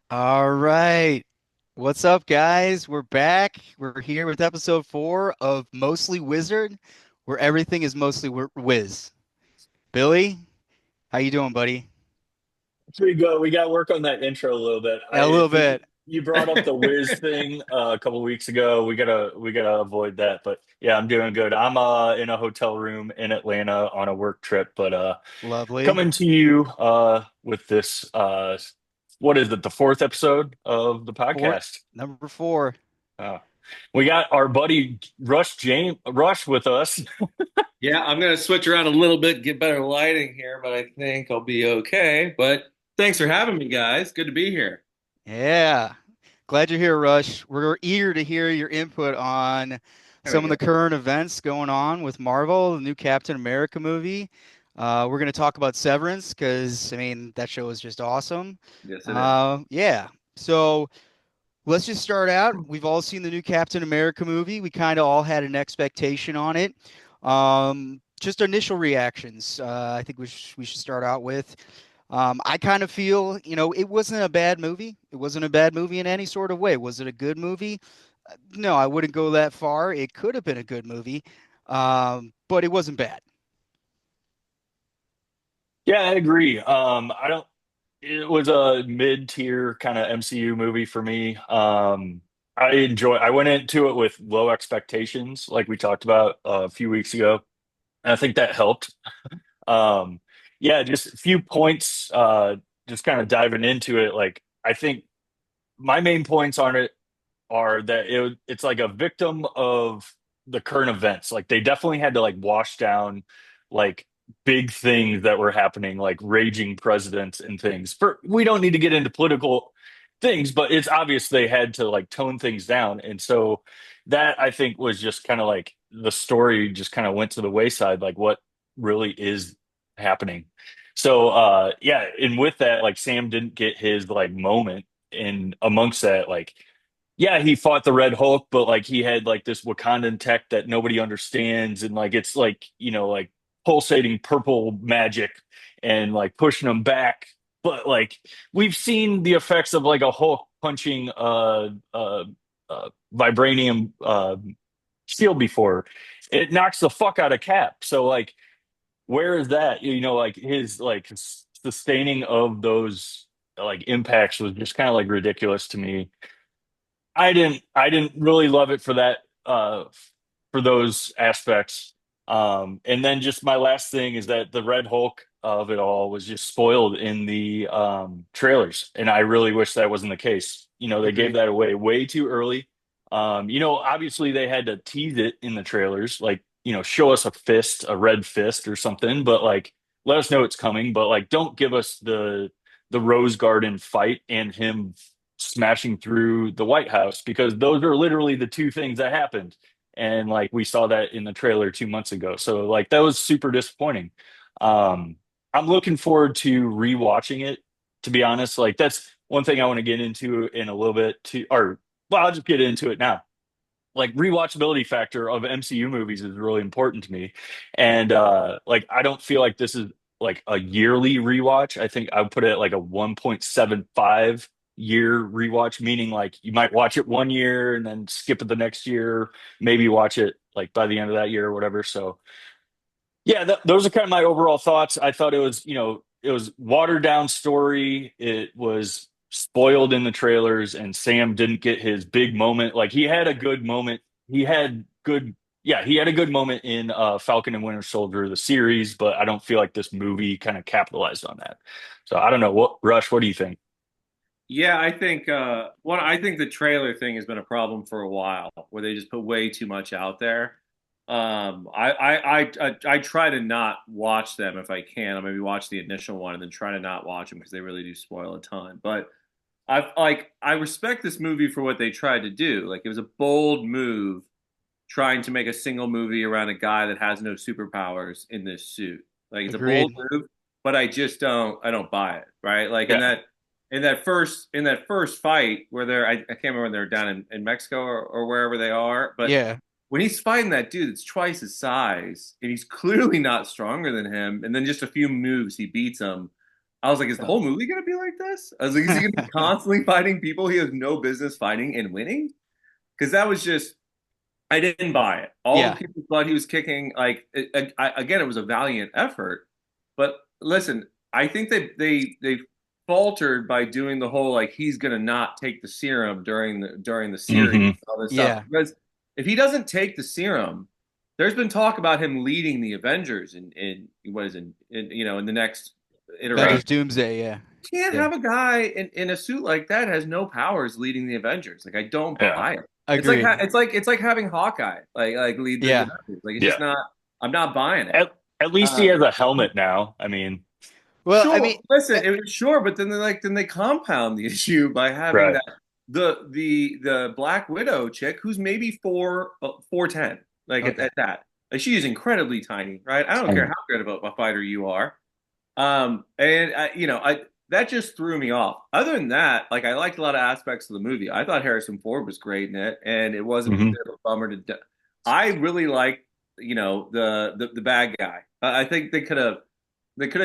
All right. What's up, guys? We're back. We're here with episode 4 of Mostly Wizard, where everything is mostly whiz. Billy, how you doing, buddy? Pretty good. We got to work on that intro a little bit. Yeah, a I little think bit. you brought up the whiz thing a couple weeks ago. We gotta avoid that. But yeah, I'm doing good. I'm in a hotel room in Atlanta on a work trip, but Lovely. coming to you with this what is it, the fourth episode of the Four, podcast. number 4. Uh, we got our buddy Rush with us. Yeah, I'm gonna switch around a little bit, get better lighting here, but I think I'll be okay. But thanks for having me, guys. Good to be here. Yeah. Glad you're here, Rush. We're eager to hear your input on There we some of go. the current events going on with Marvel, the new Captain America movie. We're going to talk about Severance because, I mean, that show is just awesome. Yes, it is. Yeah. So let's just start out. We've all seen the new Captain America movie. We kind of all had an expectation on it. Just initial reactions. I think we should start out with. I kind of feel, it wasn't a bad movie. It wasn't a bad movie in any sort of way. Was it a good movie? No, I wouldn't go that far. It could have been a good movie, but it wasn't bad. Yeah, I agree. I don't. It was a mid-tier kind of MCU movie for me. I went into it with low expectations, like we talked about a few weeks ago, and I think that helped. Um, yeah, just a few points. Just kind of diving into it. Like I think my main points on it are that it's like a victim of the current events. Like they definitely had to like wash down like big things that were happening, like raging presidents and things. For we don't need to get into political things, but it's obvious they had to like tone things down. And so that I think was just kind of like the story just kind of went to the wayside, like what really is happening. So yeah, and with that, like Sam didn't get his like moment in amongst that, like yeah, he fought the Red Hulk, but like he had like this Wakandan tech that nobody understands, and like it's like like pulsating purple magic and like pushing him back. But like we've seen the effects of like a Hulk punching vibranium shield before. It knocks the fuck out of Cap. So like, where is that? Like his like sustaining of those like impacts was just kind of like ridiculous to me. I didn't really love it for that for those aspects. And then just my last thing is that the Red Hulk of it all was just spoiled in the trailers, and I really wish that wasn't the case. They gave Agreed. that away way too early. Obviously they had to tease it in the trailers, like, show us a fist, a red fist or something, but like let us know it's coming, but like don't give us the Rose Garden fight and him smashing through the White House, because those are literally the two things that happened. And like we saw that in the trailer 2 months ago. So like that was super disappointing. Um, I'm looking forward to rewatching it, to be honest. Like that's one thing I want to get into in a little bit to or well, I'll just get into it now. Like rewatchability factor of MCU movies is really important to me. And like I don't feel like this is like a yearly rewatch. I think I would put it at like a 1.75 year rewatch, meaning like you might watch it one year and then skip it the next year, maybe watch it like by the end of that year or whatever. So yeah, those are kind of my overall thoughts. I thought it was watered down story. It was spoiled in the trailers, and Sam didn't get his big moment. Like he had a good moment. He had good, yeah, he had a good moment in Falcon and Winter Soldier, the series, but I don't feel like this movie kind of capitalized on that. So I don't know. What Rush? What do you think? Yeah, I think the trailer thing has been a problem for a while, where they just put way too much out there. I try to not watch them if I can. I'll maybe watch the initial one and then try to not watch them because they really do spoil a ton. But I respect this movie for what they tried to do. Like it was a bold move trying to make a single movie around a guy that has no superpowers in this suit. Like it's a bold Agreed. move, but I don't buy it, right? Like Yeah, in that first fight where I can't remember when they're down in Mexico or wherever they are, but Yeah. when he's fighting that dude that's twice his size and he's clearly not stronger than him, and then just a few moves he beats him. I was like, is the whole movie gonna be like this? I was like, is he gonna be constantly fighting people he has no business fighting and winning? Because that was just, I didn't buy it. All the Yeah, people thought he was kicking. Like again, it was a valiant effort, but listen, I think they faltered by doing the whole like he's gonna not take the serum during the series, Hmm. all this stuff. yeah. Because if he doesn't take the serum, there's been talk about him leading the Avengers in what is in in the next Avengers iteration. Doomsday. Yeah, You can't yeah. have a guy in a suit like that has no powers leading the Avengers. Like I don't Yeah. buy it. It's like Agreed. it's like having Hawkeye like lead the Yeah. Avengers. Like it's just Yeah. not. I'm not buying it. At least he Uh, has a helmet now. I mean, Well, I mean, sure, listen, it was sure, but then they compound the issue by having right. that the Black Widow chick who's maybe 4'10", like okay. at that. Like she is incredibly tiny, right? I don't care Um, how good of a fighter you are. And I that just threw me off. Other than that, like I liked a lot of aspects of the movie. I thought Harrison Ford was great in it, and it wasn't a mhm. bit of a bummer to. I really liked, the bad guy. I think they could have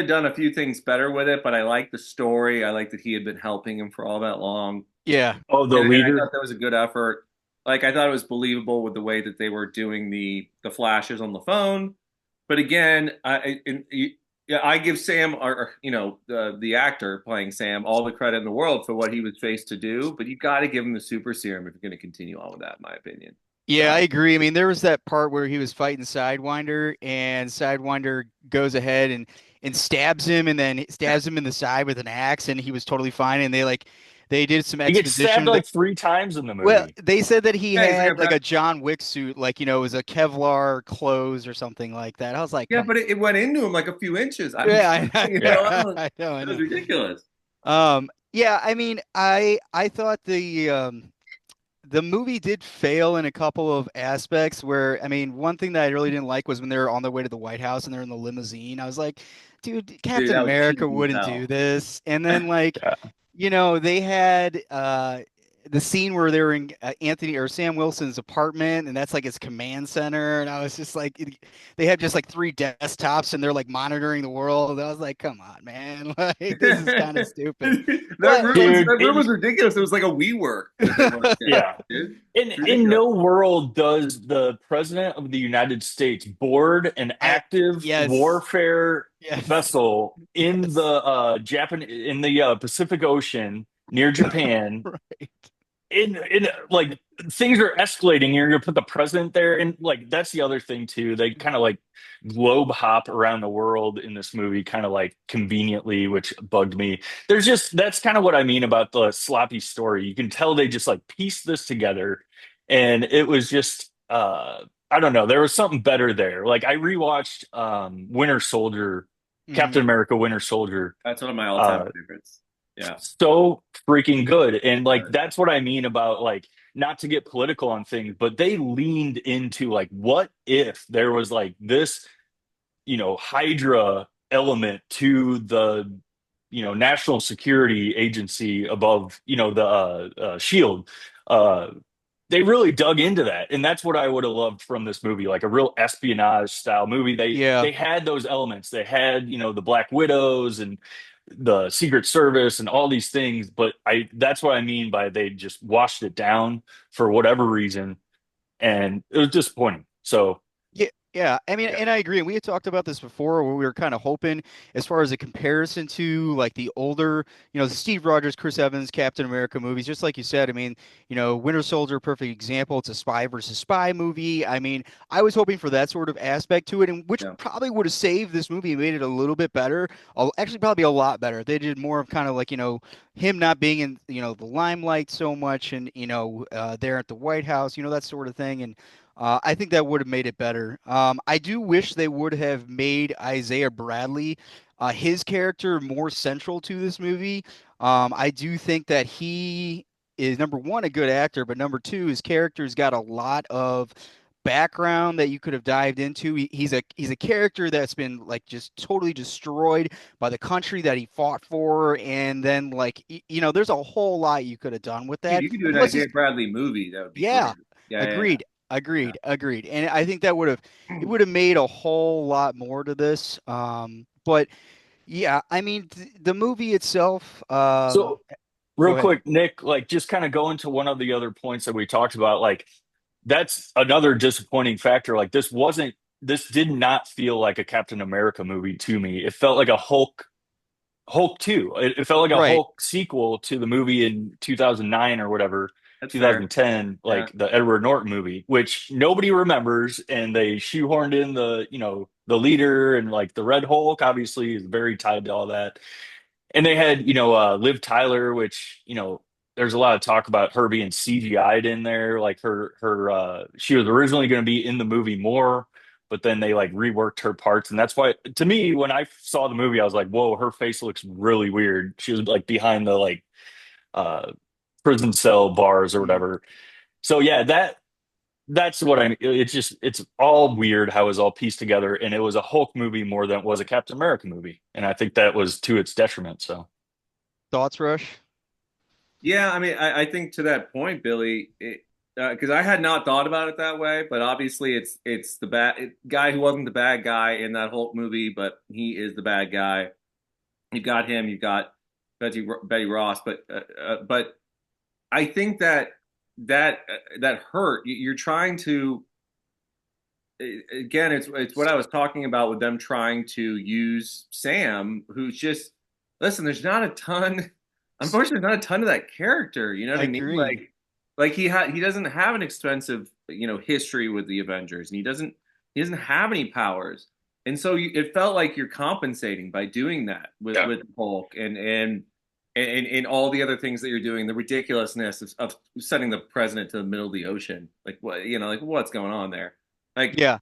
done a few things better with it, but I like the story. I like that he had been helping him for all that long, Yeah. Oh, the and I leader. thought that was a good effort. Like I thought it was believable with the way that they were doing the flashes on the phone. But again, yeah, I give Sam, or the actor playing Sam, all the credit in the world for what he was faced to do. But you got to give him the super serum if you're going to continue on with that, in my opinion. Yeah, I agree. I mean, there was that part where he was fighting Sidewinder, and Sidewinder goes ahead and stabs him, and then stabs him in the side with an axe, and he was totally fine. And they did some He gets stabbed exposition that like 3 times in the well, movie. they said that he Yeah, he's like had like a John Wick suit, like it was a Kevlar clothes or something like that. I was like, yeah, come but it went into him like a few inches. on. Yeah, Yeah. I know, I It was know. ridiculous. Yeah, I mean, I thought the movie did fail in a couple of aspects where, I mean, one thing that I really didn't like was when they were on their way to the White House and they're in the limousine. I was like, dude, Dude, Captain that was America cheesy as wouldn't do hell. this. And then like, Yeah. they had the scene where they were in Anthony or Sam Wilson's apartment, and that's like his command center. And I was just like, they have just like three desktops, and they're like monitoring the world. I was like, come on, man, like this is kind of that stupid. But Dude, room was ridiculous. It was like a WeWork that they went to, yeah. dude. In It's in ridiculous. no world does the president of the United States board an I active yes, warfare yes, vessel in the yes, Pacific Ocean near Japan. right. In like things are escalating. You're gonna put the president there, and like that's the other thing too. They kind of like globe hop around the world in this movie, kind of like conveniently, which bugged me. There's just that's kind of what I mean about the sloppy story. You can tell they just like pieced this together, and it was just I don't know. There was something better there. Like I rewatched Winter Soldier, Mhm. Captain America, Winter Soldier. That's one of my all-time Uh, favorites. Yeah. so freaking good. And like that's what I mean about like not to get political on things, but they leaned into like what if there was like this, Hydra element to the national security agency above, the shield. Uh they really dug into that, and that's what I would have loved from this movie, like a real espionage style movie. they Yeah. they had those elements. They had, the Black Widows and the Secret Service and all these things, but I that's what I mean by they just washed it down for whatever reason, and it was disappointing. So Yeah, yeah. I mean, yeah. and I agree. And we had talked about this before, where we were kind of hoping, as far as a comparison to like the older, the Steve Rogers, Chris Evans, Captain America movies. Just like you said, I mean, Winter Soldier, perfect example. It's a spy versus spy movie. I mean, I was hoping for that sort of aspect to it, and which Yeah. probably would have saved this movie and made it a little bit better. Actually, probably a lot better. If they did more of kind of like him not being in the limelight so much, and there at the White House, that sort of thing, and. I think that would have made it better. I do wish they would have made Isaiah Bradley, his character, more central to this movie. I do think that he is number one, a good actor, but number two, his character's got a lot of background that you could have dived into. He's a character that's been like just totally destroyed by the country that he fought for, and then like there's a whole lot you could have done with Dude, that. you could do And an plus, Isaiah he's Bradley movie. That would be yeah, great. Yeah, yeah, agreed, yeah. agreed, agreed. And I think that would have Yeah. it would have made a whole lot more to this. But Yeah, I mean the movie itself. So Go real ahead. quick, Nick, like just kind of going to one of the other points that we talked about, like that's another disappointing factor. Like this did not feel like a Captain America movie to me. It felt like a Hulk 2. It felt like a Right. Hulk sequel to the movie in 2009 or whatever, That's fair. 2010, Yeah. like the Edward Norton movie, which nobody remembers. And they shoehorned in the leader and like the Red Hulk, obviously, is very tied to all that. And they had, Liv Tyler, which, there's a lot of talk about her being CGI'd in there. Like she was originally going to be in the movie more, but then they like reworked her parts. And that's why, to me, when I saw the movie, I was like, whoa, her face looks really weird. She was like behind the like uh, prison cell bars or Mhm. whatever. So yeah, that's what I mean. It's all weird how it was all pieced together. And it was a Hulk movie more than it was a Captain America movie. And I think that was to its detriment. So. Thoughts, Rush? Yeah, I mean, I think to that point, Billy, because I had not thought about it that way, but obviously it's the guy who wasn't the bad guy in that Hulk movie, but he is the bad guy. You've got him, you've got Betty Ross, but I think that hurt. You're trying to again, it's what I was talking about with them trying to use Sam, who's just listen. There's not a ton, unfortunately, there's not a ton of that character. You know what I I mean? agree. Like he doesn't have an expensive history with the Avengers, and he doesn't have any powers, and so it felt like you're compensating by doing that Yeah. with Hulk and all the other things that you're doing, the ridiculousness of sending the president to the middle of the ocean, like what like what's going on there, like Yeah.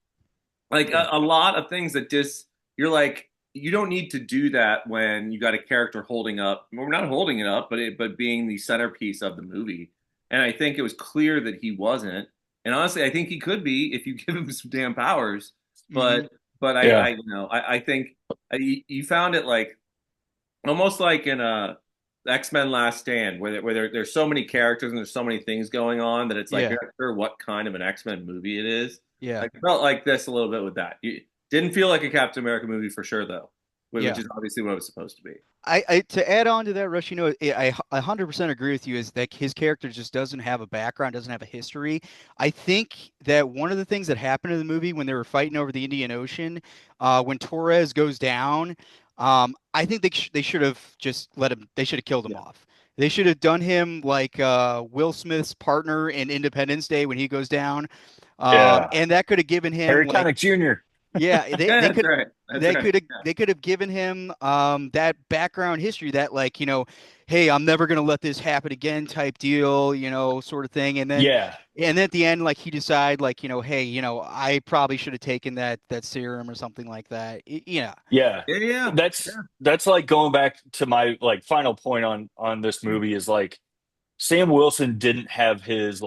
Yeah. a lot of things that just you're like you don't need to do that when you got a character holding up well, we're not holding it up but being the centerpiece of the movie, and I think it was clear that he wasn't, and honestly I think he could be if you give him some damn powers, Hmm. but I Yeah. I think you found it like almost like in a X-Men Last Stand, there's so many characters and there's so many things going on that it's like Yeah. you're not sure what kind of an X-Men movie it is. Yeah. Like it felt like this a little bit with that. You didn't feel like a Captain America movie for sure though, which Yeah. is obviously what it was supposed to be. I to add on to that, Rush, I 100% agree with you. Is that his character just doesn't have a background, doesn't have a history. I think that one of the things that happened in the movie when they were fighting over the Indian Ocean, when Torres goes down, I think they should have just let him. They should have killed him Yeah. off. They should have done him like Will Smith's partner in Independence Day when he goes down, Yeah. and that could have given him Harry like Connick Jr. yeah, Yeah, that's right. That's right. Yeah. they could have given him that background history that like, hey, I'm never gonna let this happen again type deal, sort of thing. Yeah. And then at the end, like he decide like, hey, I probably should have taken that serum or something like that. Yeah. Yeah. Yeah, yeah. That's like going back to my like final point on this movie is like Sam Wilson didn't have his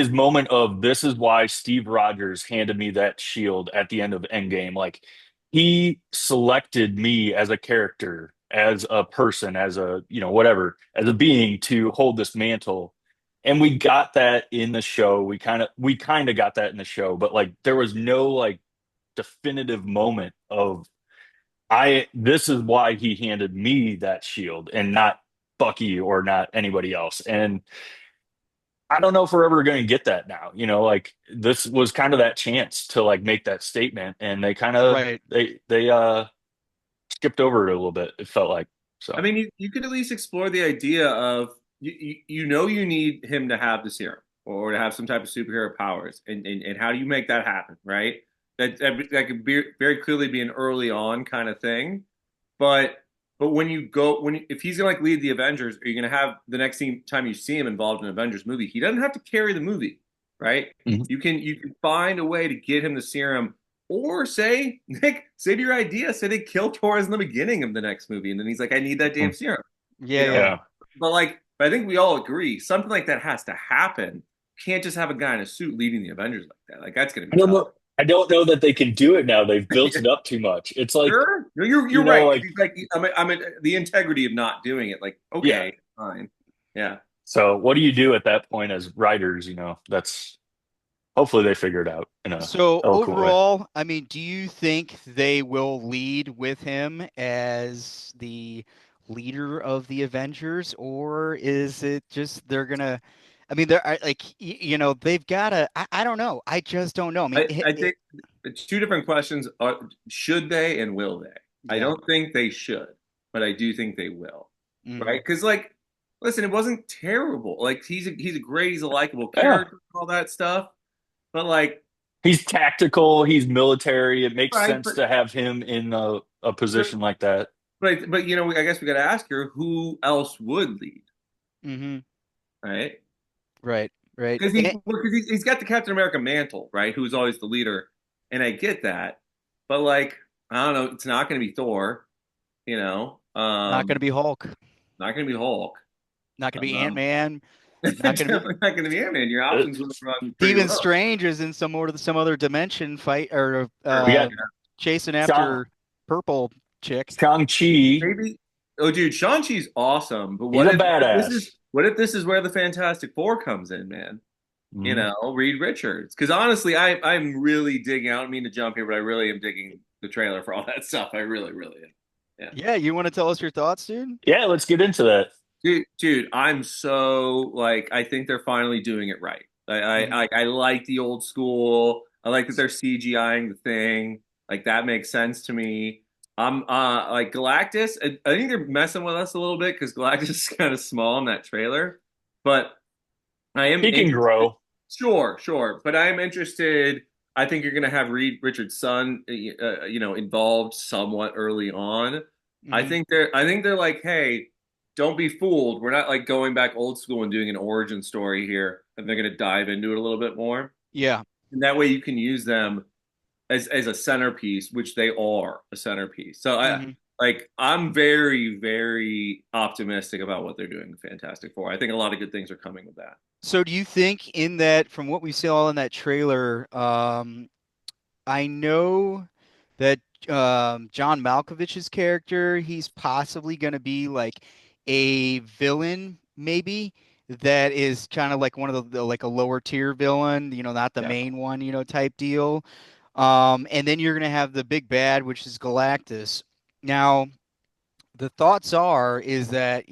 moment of this is why Steve Rogers handed me that shield at the end of Endgame. Like he selected me as a character, as a person, as a, whatever, as a being to hold this mantle. And we got that in the show. We kind of got that in the show, but like there was no like definitive moment of this is why he handed me that shield and not Bucky or not anybody else. And I don't know if we're ever going to get that now. Like this was kind of that chance to like make that statement, and they kind of Right. they skipped over it a little bit. It felt like I so. mean, you could at least explore the idea of you need him to have the serum or to have some type of superhero powers, and how do you make that happen, right? That could be very clearly be an early on kind of thing, but when you go if he's gonna like lead the Avengers, are you gonna have the next time you see him involved in an Avengers movie? He doesn't have to carry the movie, right? Mhm. You can find a way to get him the serum or say, Nick, say to your idea, say they kill Torres in the beginning of the next movie, and then he's like, I need that damn serum. You Yeah, know? yeah. Yeah, But I think we all agree something like that has to happen. You can't just have a guy in a suit leading the Avengers like that. Like that's gonna I be don't tough. know. I don't know that they can do it now. They've built it up too much. It's like Sure, no, you're right. like He's like, I'm the integrity of not doing it. Like, yeah. okay, fine, yeah. So what do you do at that point as writers? That's Hopefully they figure it out in a So eloquent way. overall, I mean, do you think they will lead with him as the leader of the Avengers, or is it just they're gonna? I mean, like they've gotta. I don't know. I just don't know. I mean, I think it's two different questions are should they and will they? I yeah. don't think they should, but I do think they will. Hmm. Right? Because like, listen, it wasn't terrible. Like he's a great, he's a likable Yeah. character, all that stuff. But like, He's tactical, he's military. It makes right, sense to have him in a but position like that. but I guess we got to ask her who else would lead, Hmm. right? Right. Right. He's got the Captain America mantle, right? Who's always the leader, and I get that, but like I don't know, it's not going to be Thor, you know, Not gonna be Hulk. not going to be Hulk, Not gonna be um, Ant-Man. Not gonna be definitely not going to be Ant-Man. Your Uh, options would run pretty Stephen low. Strange is in some other dimension fight or we got chasing Shang, after purple chick. Shang-Chi. Maybe. Oh, dude, Shang-Chi's awesome, but He's a badass. what if this is where the Fantastic Four comes in, man? Mhm. Reed Richards. Because honestly, I'm really digging. I don't mean to jump here, but I really am digging the trailer for all that stuff. I really, really am. Yeah. Yeah, you want to tell us your thoughts, dude? Yeah, let's get into that. Dude, I'm so like I think they're finally doing it right. Hmm. I like the old school. I like that they're CGIing the thing. Like that makes sense to me. I'm like Galactus. I think they're messing with us a little bit because Galactus is kind of small in that trailer. But I am He can interested. grow. Sure, sure. But I am interested. I think you're going to have Reed Richards' son, involved somewhat early on. Hmm. I think they're like, hey, don't be fooled. We're not like going back old school and doing an origin story here, and they're going to dive into it a little bit more. Yeah. And that way you can use them as a centerpiece, which they are a centerpiece. So Hmm. I'm very, very optimistic about what they're doing with Fantastic Four. I think a lot of good things are coming with that. So do you think in that, from what we saw in that trailer, I know that John Malkovich's character, he's possibly going to be like a villain, maybe that is kind of like one of like a lower tier villain, not the Yeah. main one, type deal. And then you're going to have the big bad, which is Galactus. Now, the thoughts are is that,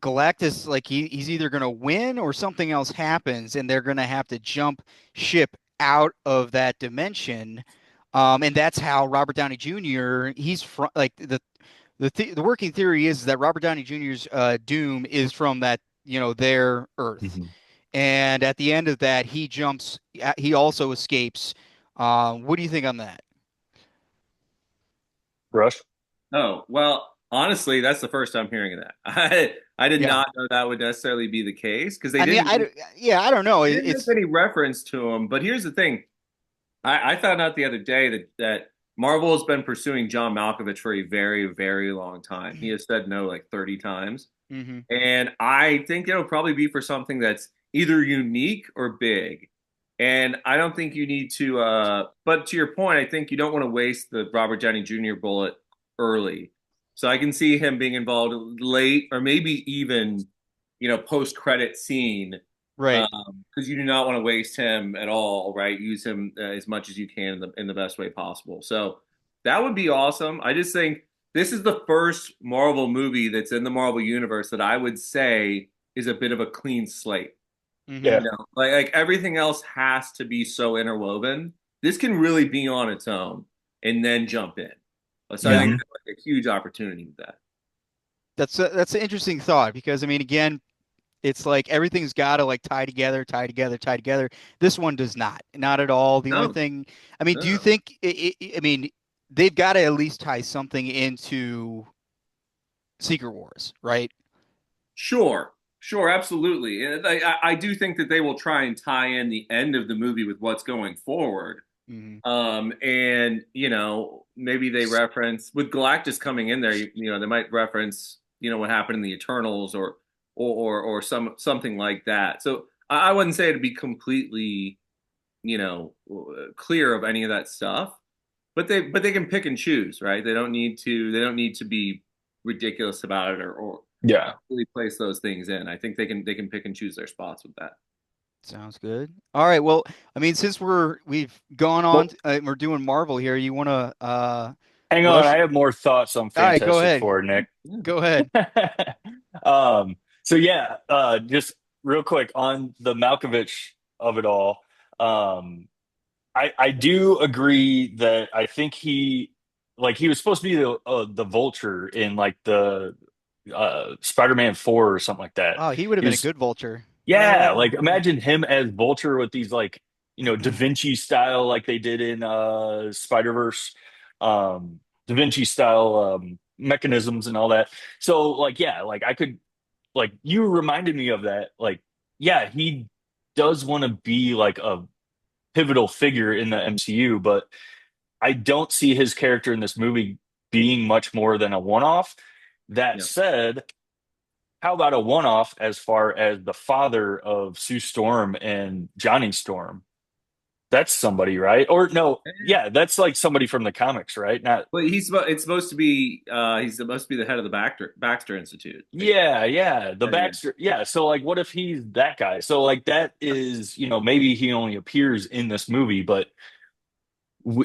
Galactus, like he's either going to win or something else happens, and they're going to have to jump ship out of that dimension. And that's how Robert Downey Jr. He's from like the working theory is that Robert Downey Jr.'s doom is from that their Earth, Mhm. and at the end of that he jumps. He also escapes. What do you think on that? Rush. Oh, well, honestly, that's the first I'm hearing of that. I did Yeah, not know that would necessarily be the case because I mean, yeah, I don't know. they didn't make It's any reference to him. But here's the thing. I found out the other day that Marvel has been pursuing John Malkovich for a very, very long time. He has said no like 30 times. hmm. And I think it'll probably be for something that's either unique or big. And I don't think you need to, but to your point, I think you don't want to waste the Robert Downey Jr. bullet early. So I can see him being involved late or maybe even, post credit scene, Right. because you do not want to waste him at all, right? Use him as much as you can in the best way possible. So that would be awesome. I just think this is the first Marvel movie that's in the Marvel universe that I would say is a bit of a clean slate. Hmm. Yeah. Like everything else has to be so interwoven. This can really be on its own and then jump in. So I Yeah. think Hmm. there's like a huge opportunity with that. That's an interesting thought because I mean, again, it's like everything's got to like tie together, tie together, tie together. This one does not at all. The only No, thing, I mean, do you no. think? I mean, they've got to at least tie something into Secret Wars, right? Sure, sure, absolutely. And I do think that they will try and tie in the end of the movie with what's going forward. Hmm. And maybe they reference with Galactus coming in there. They might reference what happened in the Eternals or something like that. So I wouldn't say it'd be completely clear of any of that stuff, but they can pick and choose, right? They don't need to be ridiculous about it or Yeah. really place those things in. I think they can pick and choose their spots with that. Sounds good. All right. Well, I mean, since we've gone on, Well, we're doing Marvel here. You want to hang on, rush? I have more thoughts on All right, go Fantastic ahead. Four, Nick. Go ahead. So yeah, just real quick on the Malkovich of it all. Um, I do agree that I think he was supposed to be the Vulture in like the Spider-Man 4 or something like that. Oh, he would have He been a was good vulture. Yeah, like imagine him as Vulture with these like, Da Vinci style like they did in Spider-Verse, Da Vinci style mechanisms and all that. So like yeah, like I could like you reminded me of that. Like yeah, he does want to be like a pivotal figure in the MCU, but I don't see his character in this movie being much more than a one-off. That Yeah. said, how about a one-off as far as the father of Sue Storm and Johnny Storm? That's somebody, right? Or no, yeah, that's like somebody from the comics, right? Not Well, it's supposed to be he's supposed to be the head of the Baxter Institute. Like, yeah, the yeah, yeah. Baxter. Yeah, so like what if he's that guy? So like that is, maybe he only appears in this movie, but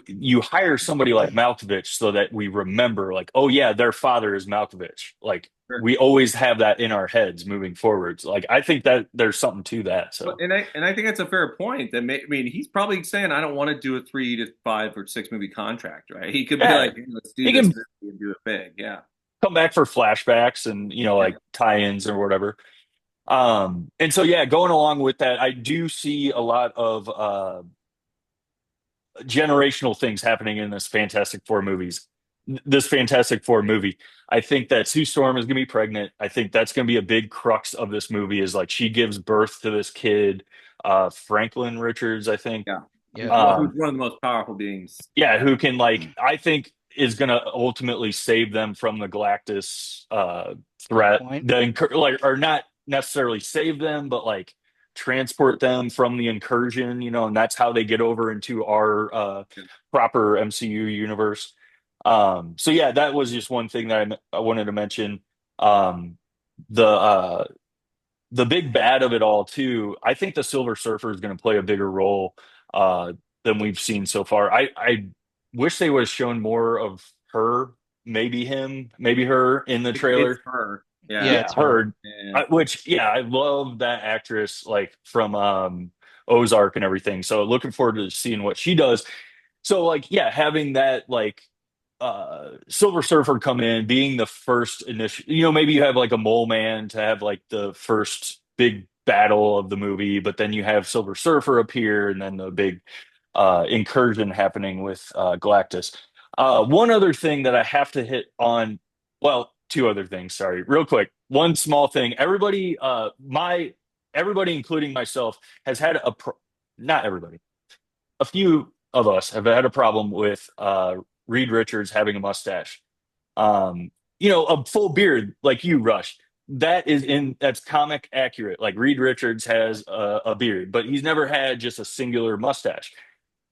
you hire somebody like Malkovich so that we remember, like, oh yeah, their father is Malkovich. Like Sure. we always have that in our heads moving forwards. Like I think that there's something to that. But So and I think that's a fair point. I mean, he's probably saying, I don't want to do a 3 to 5 or 6 movie contract, right? He could be yeah, like, hey, let's do he this can movie and do it big. Yeah. come back for flashbacks and Yeah. like tie-ins or whatever. And so yeah, going along with that, I do see a lot of generational things happening in this Fantastic Four movie. I think that Sue Storm is going to be pregnant. I think that's going to be a big crux of this movie is like she gives birth to this kid, Franklin Richards, I think. Yeah. Yep. Who's one of the most powerful beings. Yeah, who can like I think is going to ultimately save them from the Galactus Good threat. point. Like or not necessarily save them, but like transport them from the incursion, and that's how they get over into our Yeah. proper MCU universe. So yeah, that was just one thing that I wanted to mention. Um, the the big bad of it all too. I think the Silver Surfer is going to play a bigger role uh, than we've seen so far. I wish they would have shown more of her, maybe him, maybe her in the It's trailer. her. Yeah. Yeah, Yeah, it's her. her. Yeah. Which yeah, I love that actress like from Ozark and everything. So looking forward to seeing what she does. So like yeah, having that like Silver Surfer come in, being the first initial, maybe you have like a mole man to have like the first big battle of the movie, but then you have Silver Surfer appear and then the big incursion happening with Galactus. One other thing that I have to hit on, well, two other things, sorry, real quick. One small thing. Everybody, including myself, has had not everybody, a few of us have had a problem with Reed Richards having a mustache. A full beard like you, Rush. That's comic accurate. Like Reed Richards has a beard, but he's never had just a singular mustache.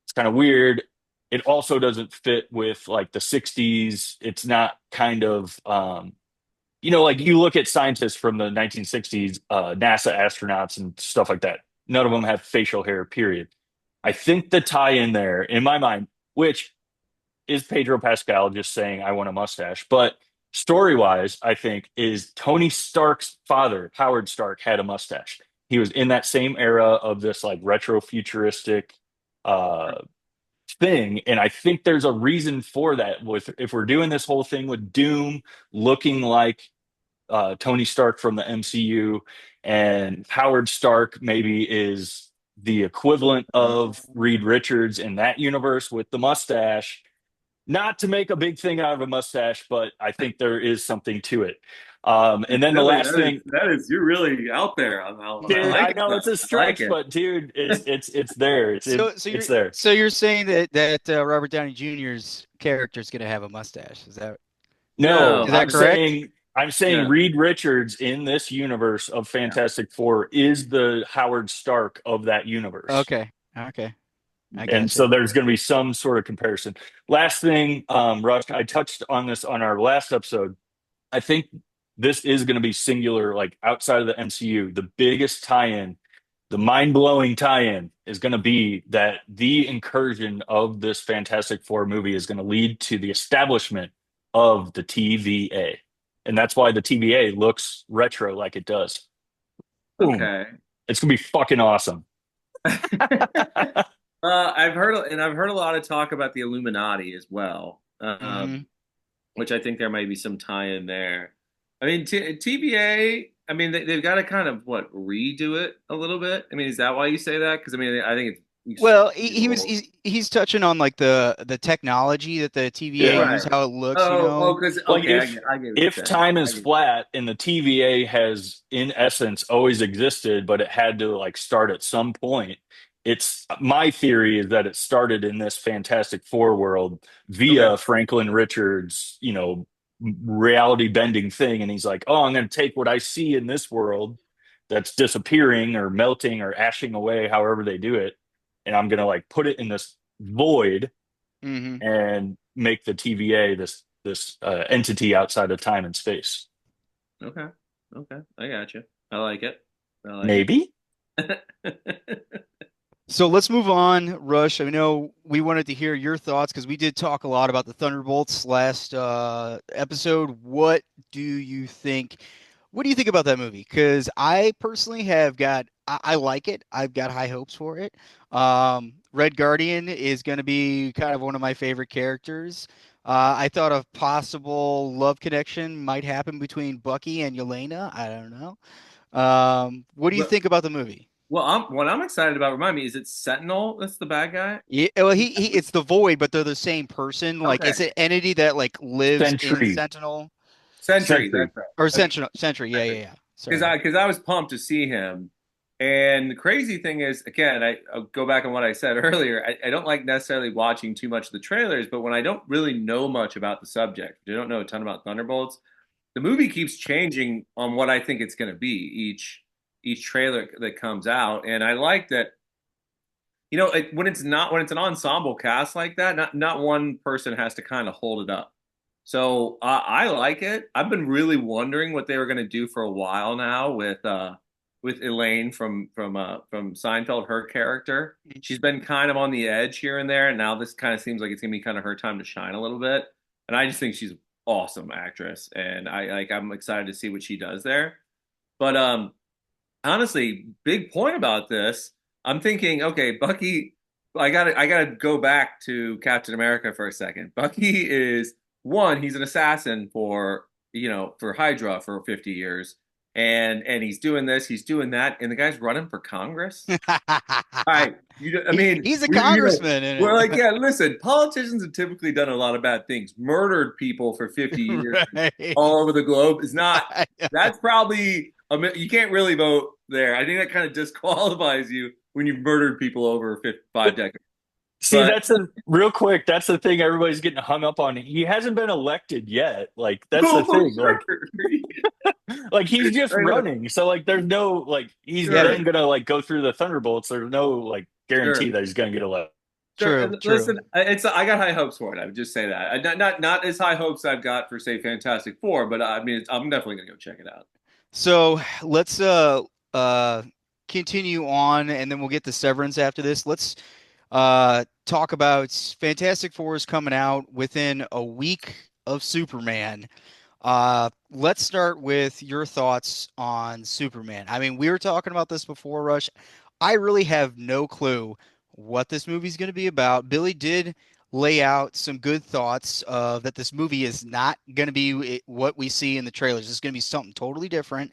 It's kind of weird. It also doesn't fit with like the 60s. It's not kind of like you look at scientists from the 1960s, NASA astronauts and stuff like that. None of them have facial hair, period. I think the tie in there, in my mind, which is Pedro Pascal just saying, I want a mustache. But story wise, I think, is Tony Stark's father, Howard Stark, had a mustache. He was in that same era of this like retro futuristic uh, thing. And I think there's a reason for that. With if we're doing this whole thing with Doom looking like Tony Stark from the MCU, and Howard Stark maybe is the equivalent of Reed Richards in that universe with the mustache. Not to make a big thing out of a mustache, but I think there is something to it. And then the Billy, last thing, you're really out there on that one. I dude, like I it know though. it's a I like stretch, it. but dude, it's there. So so It's you're there. so you're saying that Robert Downey Jr.'s character is going to have a mustache. No, Is No, that correct? I'm saying yeah, Reed Richards in this universe of yeah. Fantastic Four is the Howard Stark of that universe. Okay. Okay. I And gotcha. so there's going to be some sort of comparison. Last thing, Rush, I touched on this on our last episode. I think this is going to be singular, like outside of the MCU. The biggest tie-in The mind-blowing tie-in is going to be that the incursion of this Fantastic Four movie is going to lead to the establishment of the TVA. And that's why the TVA looks retro like it does. Boom. Okay. It's going to be fucking awesome. I've heard a lot of talk about the Illuminati as well, Hmm. which I think there might be some tie-in there. I mean, TBA. I mean, they've got to kind of what redo it a little bit. I mean, is that why you say that? Because I mean, I think it's Well, extremely old. he's touching on like the technology that the TVA Yeah. use, Right. how it looks, you Oh, know. because Like okay, I get what you're if saying. time I is get flat and the TVA has in essence always existed, but it had to like start at some point, it's my theory is that it started in this Fantastic Four world okay. via Franklin Richards, reality bending thing. And he's like, oh, I'm going to take what I see in this world that's disappearing or melting or ashing away, however they do it, and I'm going to like put it in this void Hmm. and make the TVA this entity outside of time and space. Okay. Okay. I got you. I like it. I like it. Maybe. So let's move on, Rush. I know we wanted to hear your thoughts because we did talk a lot about the Thunderbolts last episode. Do you think? What do you think about that movie? Because I personally I like it. I've got high hopes for it. Red Guardian is going to be kind of one of my favorite characters. I thought a possible love connection might happen between Bucky and Yelena. I don't know. What do you Well, think about the movie? what I'm excited about. Remind me, is it Sentinel that's the bad guy? Yeah, well, he it's the Void, but they're the same person. Like Okay. it's an entity that like lives in Century. Sentinel Sentry. Century. That's right. or Okay. Sentry. Yeah, yeah, yeah. Because Sorry. I was pumped to see him. And the crazy thing is, again, I'll go back on what I said earlier. I don't like necessarily watching too much of the trailers, but when I don't really know much about the subject, I don't know a ton about Thunderbolts, the movie keeps changing on what I think it's going to be each trailer that comes out. And I like that, when it's an ensemble cast like that, not one person has to kind of hold it up. So I like it. I've been really wondering what they were going to do for a while now with Elaine from Seinfeld, her character. She's been kind of on the edge here and there, and now this kind of seems like it's going to be kind of her time to shine a little bit. And I just think she's an awesome actress, and I'm excited to see what she does there. But honestly, big point about this. I'm thinking, okay, Bucky. I gotta go back to Captain America for a second. Bucky is one. He's an assassin for Hydra for 50 years, and he's doing this, he's doing that, and the guy's running for Congress. All right, I mean, He's a congressman in we're like, it. yeah, listen, politicians have typically done a lot of bad things, murdered people for 50 years Right. all over the globe. Is not That's probably you can't really vote there. I think that kind of disqualifies you when you've murdered people over 5 decades. See, But that's a real quick. That's the thing everybody's getting hung up on. He hasn't been elected yet. Like that's the no, for thing. Like, sure, like he's just I know, running. So like, there's no like he's Yeah, sure, then gonna like go through the Thunderbolts. There's no like guarantee sure. that he's gonna get elected. Sure. true, true. Listen, I got high hopes for it. I would just say that. Not as high hopes I've got for say Fantastic Four, but I mean I'm definitely gonna go check it out. So let's uh continue on, and then we'll get to Severance after this. Let's talk about Fantastic Four is coming out within a week of Superman. Let's start with your thoughts on Superman. I mean, we were talking about this before, Rush. I really have no clue what this movie's going to be about. Billy did lay out some good thoughts that this movie is not going to be what we see in the trailers. It's going to be something totally different.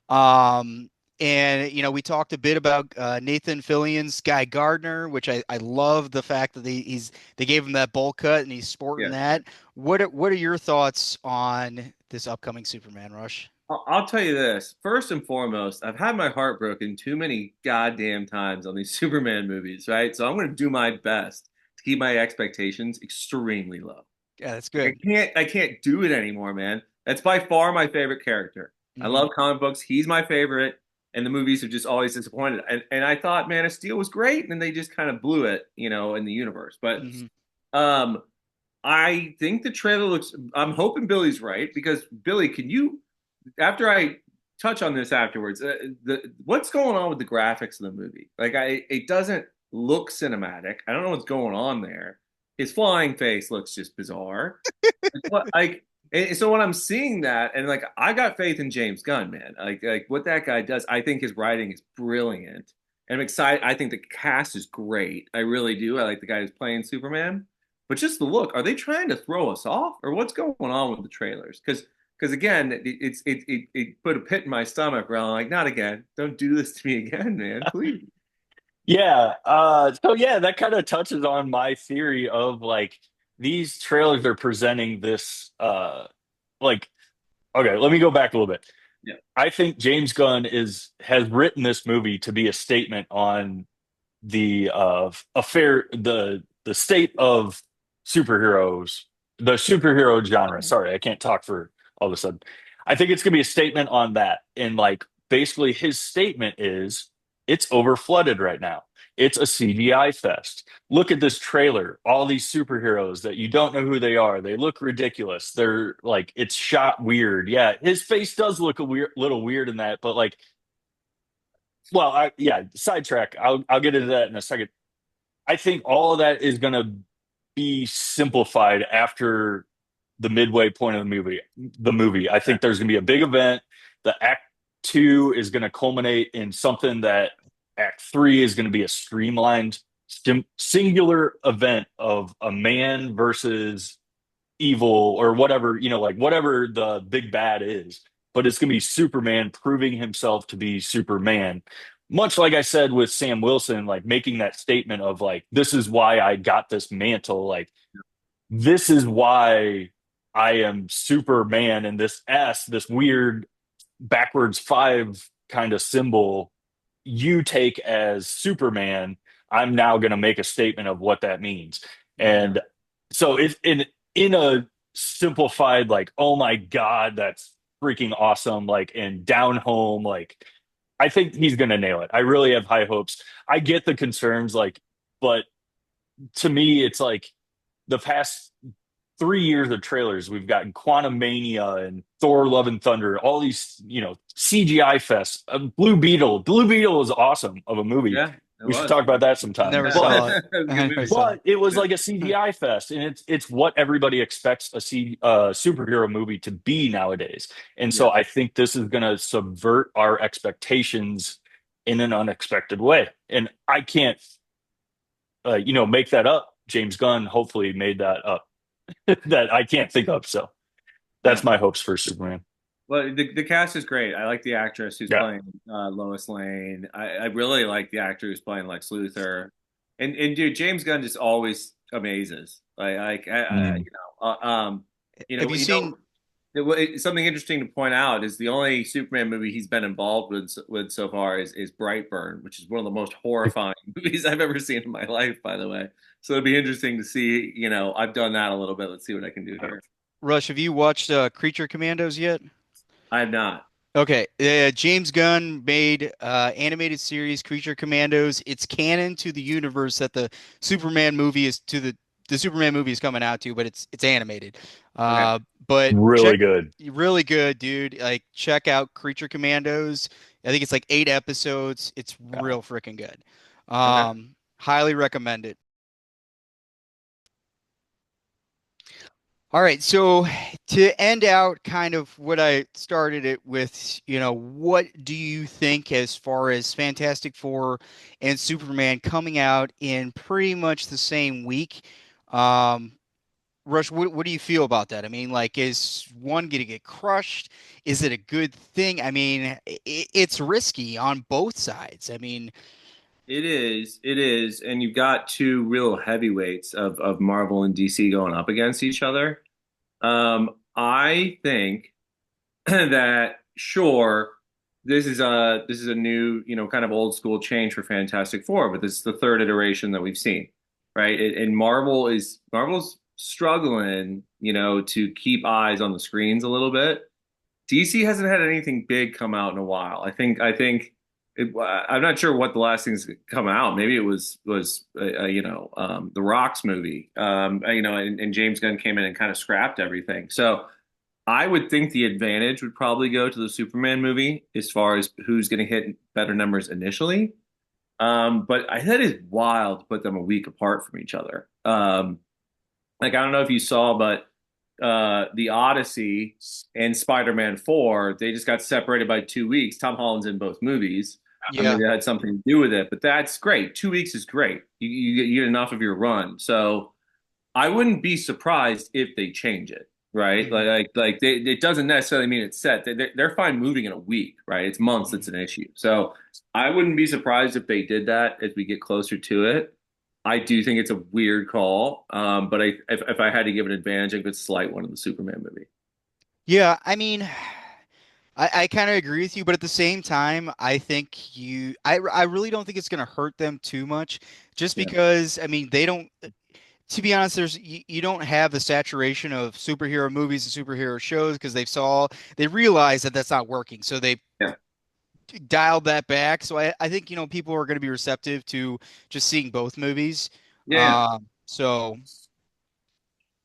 Um, and we talked a bit about Nathan Fillion's Guy Gardner, which I love the fact that they gave him that bowl cut and he's sporting Yeah. that. What are your thoughts on this upcoming Superman Rush? I'll tell you this. First and foremost, I've had my heart broken too many goddamn times on these Superman movies, right? So I'm going to do my best to keep my expectations extremely low. Yeah, that's I good. can't do it anymore, man. That's by far my favorite character. I Hmm. love comic books. He's my favorite, and the movies have just always disappointed. And I thought Man of Steel was great, and then they just kind of blew it, in the universe. But Hmm. um, I think the trailer looks. I'm hoping Billy's right because Billy, can you after I touch on this afterwards. What's going on with the graphics of the movie? Like, it doesn't look cinematic. I don't know what's going on there. His flying face looks just bizarre. So when I'm seeing that, and like, I got faith in James Gunn, man. Like what that guy does, I think his writing is brilliant. And I'm excited. I think the cast is great. I really do. I like the guy who's playing Superman. But just the look, are they trying to throw us off, or what's going on with the trailers? Because again, it put a pit in my stomach where I'm like, not again. Don't do this to me again, man. Please. Yeah. So yeah, that kind of touches on my theory of like these trailers are presenting this like okay, let me go back a little bit. Yeah. I think James Gunn has written this movie to be a statement on the affair the state of superheroes, the superhero genre. Sorry, I can't talk for all of a sudden. I think it's gonna be a statement on that. And like basically his statement is it's over flooded right now. It's a CGI fest. Look at this trailer. All these superheroes that you don't know who they are. They look ridiculous. They're like it's shot weird. Yeah, his face does look a little weird in that, but like well, yeah, sidetrack. I'll get into that in a second. I think all of that is going to be simplified after the midway point of the movie. The movie. I think there's going to be a big event. The act two is going to culminate in something that act three is going to be a streamlined, singular event of a man versus evil or whatever, like whatever the big bad is. But it's going to be Superman proving himself to be Superman. Much like I said with Sam Wilson, like making that statement of like, this is why I got this mantle. Like, this is why I am Superman. And this S, this weird backwards five kind of symbol, you take as Superman. I'm now going to make a statement of what that means. Yeah. And so it's in a simplified, like, oh my God, that's freaking awesome. Like, and down home, like, I think he's going to nail it. I really have high hopes. I get the concerns, like, but to me, it's like the past 3 years of trailers, we've gotten Quantum Mania and Thor: Love and Thunder, all these, CGI fests. Blue Beetle. Blue Beetle is awesome of a movie. Yeah, it We should was. talk about that sometime. Never But saw it. It was a I good never movie. saw it. but it was Yeah. like a CGI fest, and it's what everybody expects a superhero movie to be nowadays. And Yeah. so I think this is going to subvert our expectations in an unexpected way. And I can't, make that up. James Gunn hopefully made that up that I can't think of. So Yeah. that's my hopes for Superman. Well, the cast is great. I like the actress who's Yeah. playing Lois Lane. I really like the actor who's playing Lex Luthor. And dude, James Gunn just always amazes. Mm. You Have know, you you seen? know, something interesting to point out is the only Superman movie he's been involved with so far is Brightburn, which is one of the most horrifying movies I've ever seen in my life, by the way. So it'd be interesting to see. I've done that a little bit. Let's see what I can do here. Rush, have you watched Creature Commandos yet? I have not. Okay, James Gunn made animated series Creature Commandos. It's canon to the universe that the Superman movie is coming out to, but it's animated. Okay. But Really check good. really good, dude. Like check out Creature Commandos. I think it's like 8 episodes. It's Yeah. real freaking good. Okay. Highly recommend it. All right, so to end out kind of what I started it with, what do you think as far as Fantastic Four and Superman coming out in pretty much the same week? Um, Rush, what do you feel about that? I mean, like, is one going to get crushed? Is it a good thing? I mean, it's risky on both sides. I mean, It is, and you've got two real heavyweights of Marvel and DC going up against each other. I think that sure, this is a new, kind of old school change for Fantastic Four, but this is the third iteration that we've seen, right? And Marvel's struggling, to keep eyes on the screens a little bit. DC hasn't had anything big come out in a while. I'm not sure what the last thing's come out. Maybe it was the Rock's movie. And James Gunn came in and kind of scrapped everything. So I would think the advantage would probably go to the Superman movie as far as who's going to hit better numbers initially. But I that is wild to put them a week apart from each other. Like I don't know if you saw, but the Odyssey and Spider-Man 4, they just got separated by 2 weeks. Tom Holland's in both movies. Yeah. Maybe that had something to do with it, but that's great. 2 weeks is great. You get enough of your run. So I wouldn't be surprised if they change it, right? Mhm. It doesn't necessarily mean it's set. They're fine moving in a week, right? It's months that's Mhm. an issue. So I wouldn't be surprised if they did that as we get closer to it. I do think it's a weird call, but if I had to give an advantage, I could slight one in the Superman movie. Yeah, I mean, I kind of agree with you, but at the same time, I think I really don't think it's going to hurt them too much, just Yeah, because, I mean, they don't, to be honest, you don't have the saturation of superhero movies and superhero shows because they realize that that's not working. So they yeah, dialed that back. So I think, people are going to be receptive to just seeing both movies. yeah. So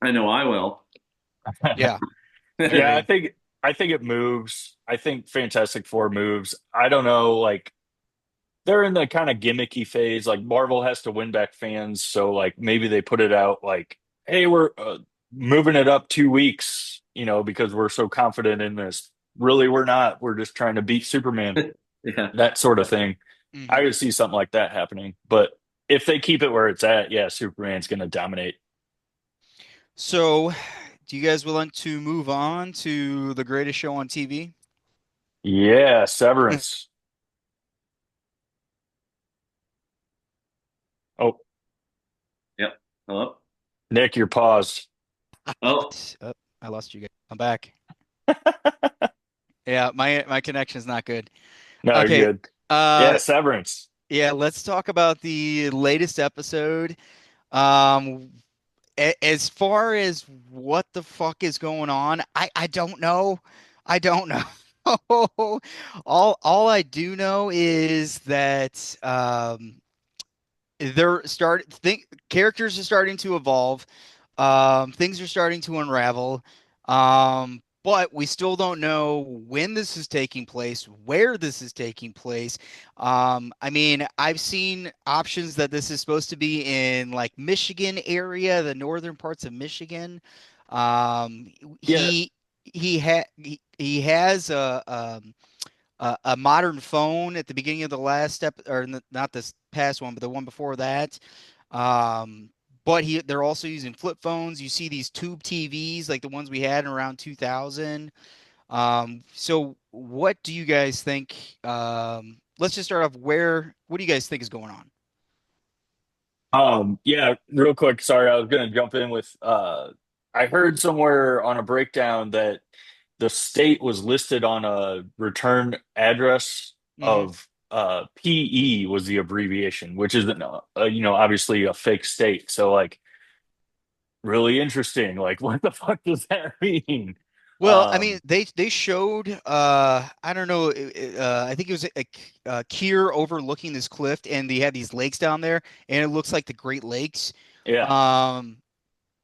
I know I will. yeah, I Yeah, agree. I think it moves. I think Fantastic Four moves. I don't know, like they're in the kind of gimmicky phase. Like Marvel has to win back fans, so like maybe they put it out like, "Hey, we're moving it up 2 weeks," because we're so confident in this. Really, we're not. We're just trying to beat Superman. Yeah. That sort of thing. I Mhm. could see something like that happening. But if they keep it where it's at, yeah, Superman's going to dominate. So, do you guys want to move on to the greatest show on TV? Yeah, Severance. Oh, Yep. Hello. Nick, you're paused. Oh, Oh, I lost you guys. I'm back. Yeah, my connection is not good. No, you're Okay. good. Yeah, Uh, Severance. yeah, let's talk about the latest episode. Um, as far as what the fuck is going on, I don't know. I don't know. All I do know is that they're start think characters are starting to evolve. Things are starting to unravel. But we still don't know when this is taking place, where this is taking place. I mean, I've seen options that this is supposed to be in like Michigan area, the northern parts of Michigan. Um, Yeah, he has a modern phone at the beginning of the last step, or not this past one, but the one before that. Um, but they're also using flip phones. You see these tube TVs like the ones we had in around 2000. So what do you guys think? Let's just start off what do you guys think is going on? yeah, real quick, sorry, I was gonna jump in with I heard somewhere on a breakdown that the state was listed on a return address Hmm. of PE was the abbreviation, which is obviously a fake state. So like really interesting. Like what the fuck does that mean? Well, I mean, Um they showed I don't know, I think it was a Kier overlooking this cliff, and they had these lakes down there, and it looks like the Great Lakes. yeah. Um,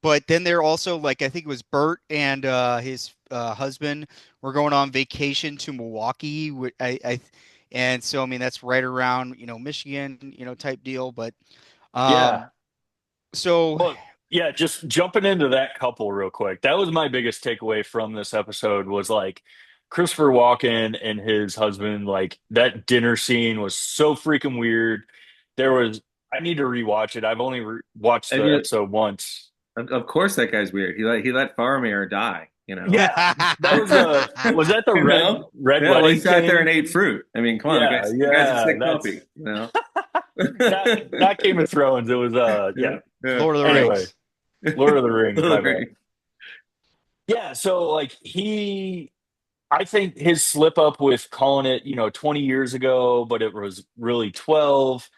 but then they're also like I think it was Bert and his husband were going on vacation to Milwaukee. And so I mean that's right around Michigan type deal. But Yeah. um, so Well, yeah, just jumping into that couple real quick. That was my biggest takeaway from this episode was like Christopher Walken and his husband, like that dinner scene was so freaking weird. There was, I need to rewatch it. I've only watched I the mean, episode once. of course that guy's weird. He let Faramir die. You know. Yeah, that was that the You know? red Yeah. Well, he wedding sat there and thing? ate fruit. I mean, come on, Yeah, the guy's a yeah, sick that's puppy. You know. not Game of Thrones. It was Yeah. yeah. Yeah. Lord of the Anyway, Rings. Lord of the Rings, my bad. Yeah, so like I think his slip up with calling it, 20 years ago, but it was really 12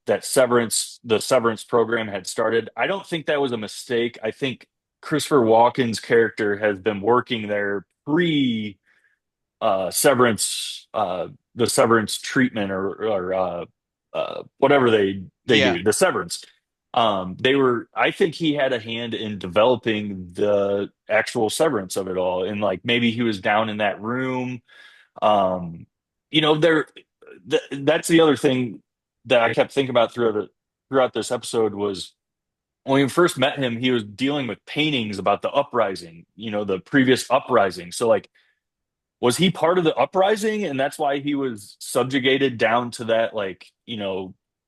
that the Severance program had started. I don't think that was a mistake. I think Christopher Walken's character has been working there pre Severance, the Severance treatment or whatever they Yeah. do, the Severance. I think he had a hand in developing the actual severance of it all. And like maybe he was down in that room. Um, you know, that's the other thing that I kept thinking about throughout this episode was when we first met him, he was dealing with paintings about the uprising, the previous uprising. So like, was he part of the uprising and that's why he was subjugated down to that like,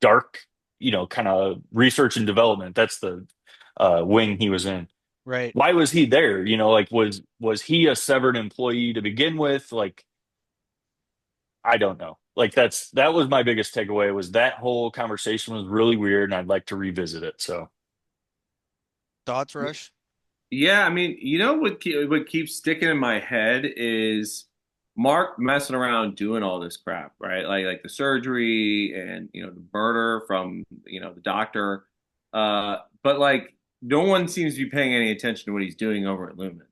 dark, kind of research and development? That's the wing he was in. Right. Why was he there? Like was he a severed employee to begin with? Like, I don't know. Like that was my biggest takeaway was that whole conversation was really weird and I'd like to revisit it. So Thoughts, Rush? Yeah, I mean, what keeps sticking in my head is Mark messing around doing all this crap, right? Like the surgery and the murder from the doctor. But like no one seems to be paying any attention to what he's doing over at Lumen.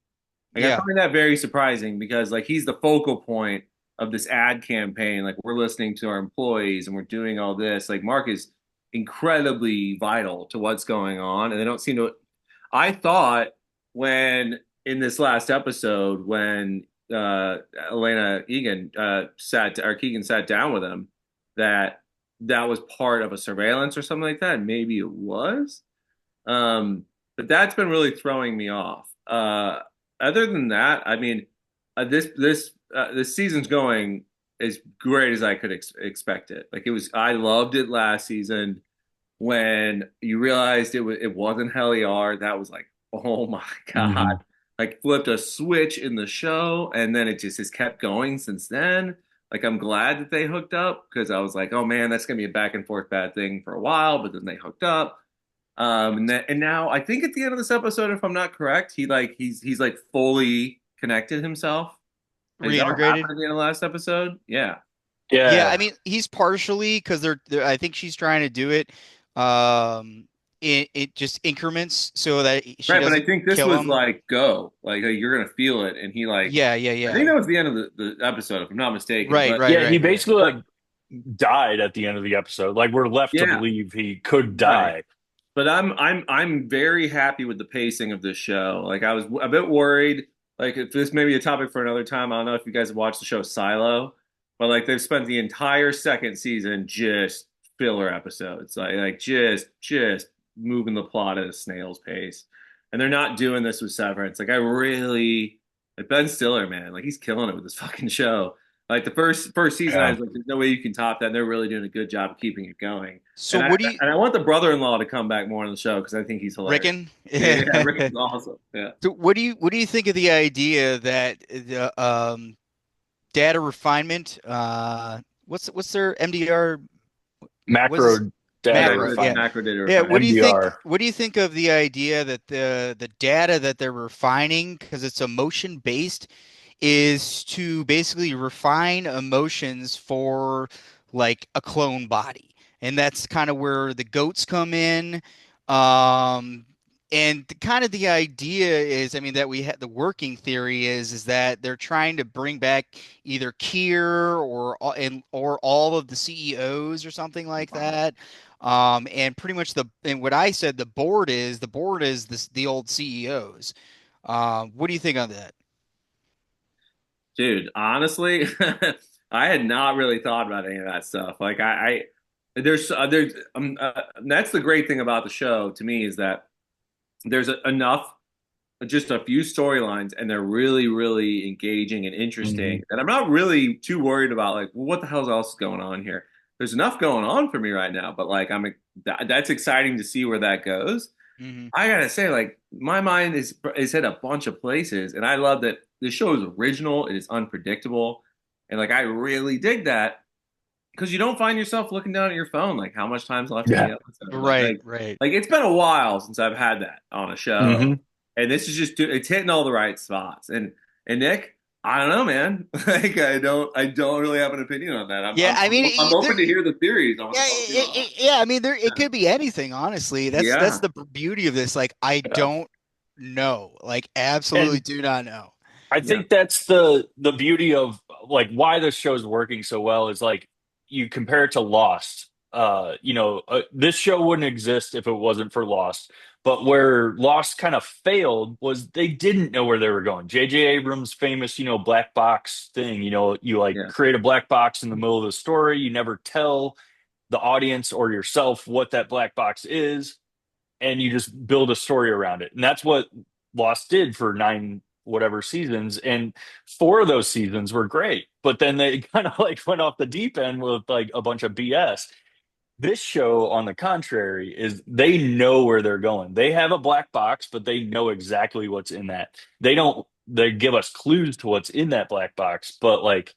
Like I Yeah. find that very surprising because like he's the focal point of this ad campaign. Like we're listening to our employees and we're doing all this. Like Mark is incredibly vital to what's going on, and they don't seem to. I thought when in this last episode when Elena Egan Keegan sat down with him that that was part of a surveillance or something like that. Maybe it was. But that's been really throwing me off. Other than that, I mean, this season's going as great as I could expect it. Like it was, I loved it last season when you realized it wasn't Heliar. That was like, oh my God, mhm. like flipped a switch in the show, and then it just has kept going since then. Like I'm glad that they hooked up because I was like, oh man, that's gonna be a back and forth bad thing for a while, but then they hooked up. And now I think at the end of this episode, if I'm not correct, he's like fully connected himself. Is that what Reintegrated. happened at the end of the last episode? Yeah. Yeah, Yeah. I mean, he's partially because I think she's trying to do it, um, it just increments so that she Right, but I doesn't think this kill was him. like go, like you're gonna feel it, and he like Yeah, yeah, I think yeah. that was the end of the episode, if I'm not mistaken. Right, But right, Yeah, he right, right. basically but like died at the end of the episode. Like we're left to yeah, believe he could right. die. But I'm very happy with the pacing of this show. Like I was a bit worried, like if this may be a topic for another time. I don't know if you guys have watched the show Silo, but like they've spent the entire second season just filler episodes, like just moving the plot at a snail's pace. And they're not doing this with Severance. Like I really like Ben Stiller, man. Like he's killing it with this fucking show. Like the first season, I Yeah. was like, "There's no way you can top that." And they're really doing a good job of keeping it going. So And I what do you and I want the brother-in-law to come back more on the show because I think he's hilarious. reckon? Yeah, Rick is awesome. Yeah. So what do you think of the idea that the data refinement what's their MDR, what's this, Macro data macro, yeah. Macro data Yeah, refinement. MDR. what do you think of the idea that the data that they're refining because it's emotion based is to basically refine emotions for like a clone body. And that's kind of where the goats come in. Um, and kind of the idea is, I mean, that we had the working theory is that they're trying to bring back either Kier or all of the CEOs or something like that. And pretty much and what I said, the board is the old CEOs. What do you think on that? Dude, honestly, I had not really thought about any of that stuff. Like there's that's the great thing about the show to me is that there's enough just a few storylines and they're really really engaging and interesting Mhm. and I'm not really too worried about like well, what the hell else is going on here. There's enough going on for me right now, but like that's exciting to see where that goes. Hmm. I gotta say, like, my mind is hit a bunch of places, and I love that the show is original, it is unpredictable, and like I really dig that because you don't find yourself looking down at your phone like how much time's left in the Yeah. episode. Right, right. Like it's been a while since I've had that on a show, hmm and this is just it's hitting all the right spots. And Nick, I don't know, man. Like I don't really have an opinion on that. I'm Yeah, I'm I mean, I'm open to hear the theories. I want to yeah, talk to you all. yeah. I mean, it could be anything. Honestly, that's Yeah. the beauty of this. Like, I Yeah. don't know. Like, absolutely And do not know. I Yeah. think that's the beauty of like why this show is working so well is like you compare it to Lost. this show wouldn't exist if it wasn't for Lost. But where Lost kind of failed was they didn't know where they were going. J.J. Abrams' famous, black box thing, you like Yeah. create a black box in the middle of the story. You never tell the audience or yourself what that black box is, and you just build a story around it. And that's what Lost did for nine whatever seasons. And four of those seasons were great. But then they kind of like went off the deep end with like a bunch of BS. This show, on the contrary, is they know where they're going. They have a black box, but they know exactly what's in that. They give us clues to what's in that black box, but like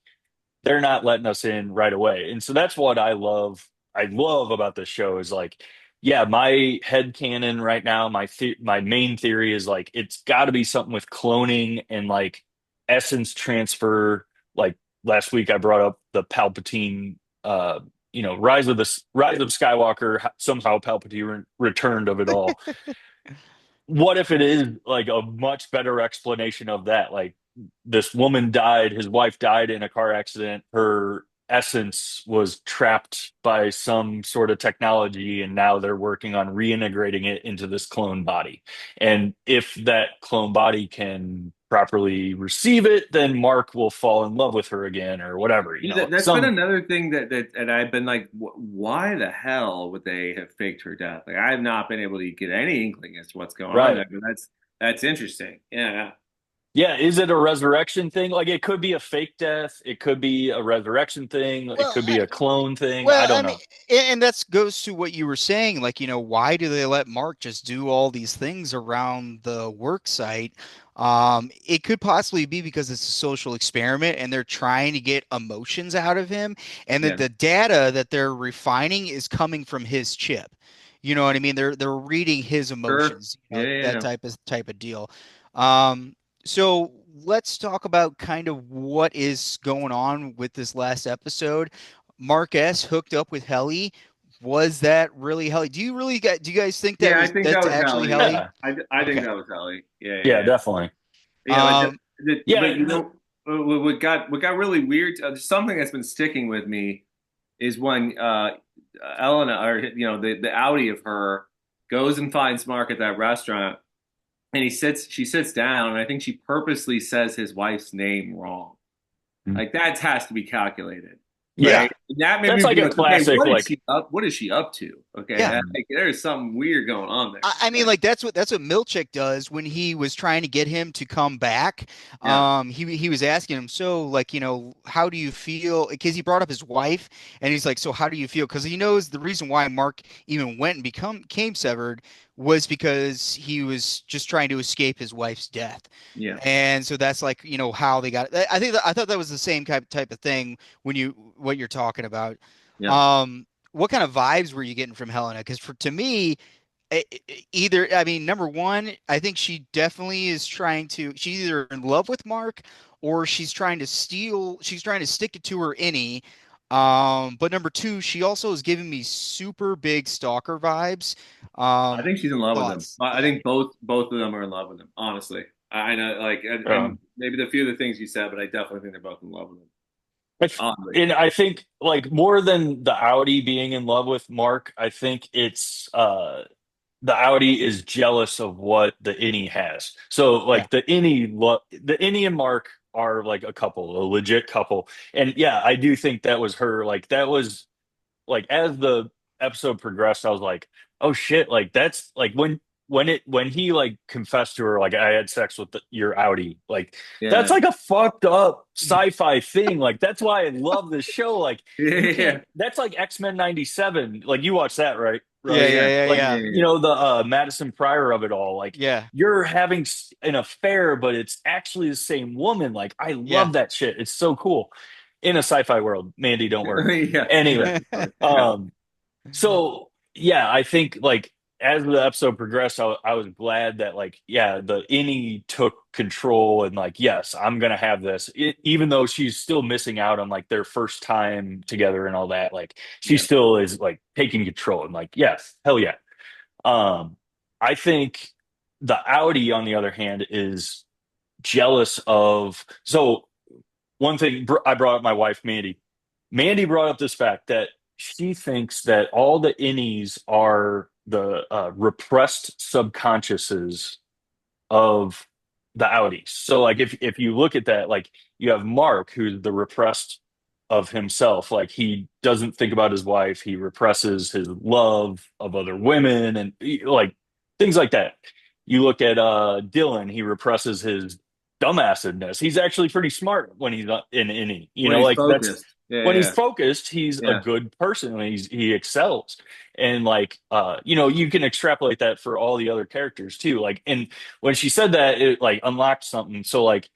they're not letting us in right away. And so that's what I love about this show is like, yeah, my head canon right now, my main theory is like it's got to be something with cloning and like essence transfer. Like last week I brought up the Palpatine Rise of Skywalker, somehow Palpatine returned of it all. What if it is like a much better explanation of that? Like this woman died, his wife died in a car accident. Her essence was trapped by some sort of technology, and now they're working on reintegrating it into this clone body. And if that clone body can properly receive it, then Mark will fall in love with her again, or whatever. That's been Some another thing that and I've been like, why the hell would they have faked her death? Like I've not been able to get any inkling as to what's going on right. there. But that's interesting. Yeah. Yeah, is it a resurrection thing? Like it could be a fake death, it could be a resurrection thing, it Well, could be a clone thing. I Well, don't I mean, know. and that goes to what you were saying, like, why do they let Mark just do all these things around the work site? It could possibly be because it's a social experiment and they're trying to get emotions out of him, and that Yeah. the data that they're refining is coming from his chip. You know what I mean? They're reading his Sure. emotions, Yeah. that Yeah. type of deal. Um, so let's talk about kind of what is going on with this last episode. Mark S hooked up with Helly. Was that really Helly? Do you guys think Yeah, I think that that's was actually Ellie. Helly? Yeah. I think Okay. that was Ellie. Yeah. Yeah. Yeah, Yeah. definitely. Yeah, Um, but Yeah, what got really weird? Something that's been sticking with me is when Elena, or the Audi of her, goes and finds Mark at that restaurant, and she sits down, and I think she purposely says his wife's name wrong. Like that has to be calculated, yeah. right? And that made That's me like be a like, okay, classic like what is she up to? Okay, yeah. like there's something weird going on there. I mean, like that's what Milchick does when he was trying to get him to come back. Yeah, He was asking him, so like, how do you feel? Because he brought up his wife, and he's like, so how do you feel? Because he knows the reason why Mark even went and became severed was because he was just trying to escape his wife's death. yeah, And so that's like, how they got it. I thought that was the same type of thing when what you're talking about. yeah. What kind of vibes were you getting from Helena? Because to me, either, I mean, number one, I think she definitely is she's either in love with Mark or she's trying to stick it to her innie. But number two, she also is giving me super big stalker vibes. I think she's in love with him. Thoughts? I Yeah. think both of them are in love with him. Honestly, I know, like, and um, maybe the few of the things you said, but I definitely think they're both in love with him. I th- Oddly, and I think like more than the Audi being in love with Mark, I think it's the Audi is jealous of what the innie has. So Yeah. like the innie and Mark are like a couple, a legit couple. And yeah, I do think that was her. Like that was like as the episode progressed, I was like, oh shit, like that's like when he like confessed to her, like I had sex with your Audi, like that's yeah, like a fucked up sci-fi thing. Like that's why I love this show. Like you can't. yeah, That's like X-Men '97. Like you watch that, right? Yeah. Russ? Yeah. yeah, Yeah. Like Yeah. yeah, the Madison Pryor of it all. Like Yeah. you're having an affair, but it's actually the same woman. Like I Yeah. love that shit. It's so cool in a sci-fi world. Mandy, don't worry. yeah, Anyway, yeah. Yeah. um, so yeah, I think like as the episode progressed, I was glad that like yeah, the innie took control and like yes, I'm gonna have this, even though she's still missing out on like their first time together and all that. Like she Yeah. still is like taking control and like yes, hell yeah. Um, I think the Audi on the other hand is jealous of so one thing I brought up my wife Mandy. Mandy brought up this fact that she thinks that all the innies are the repressed subconsciouses of the outies. So like if you look at that, like you have Mark, who's the repressed of himself. Like he doesn't think about his wife. He represses his love of other women and like things like that. You look at Dylan, he represses his dumbassedness. He's actually pretty smart when he's not in any, when he's like that's focused. Yeah, when he's yeah, focused, he's a yeah. good person and he excels. And like you can extrapolate that for all the other characters too. Like and when she said that, it like unlocked something. So like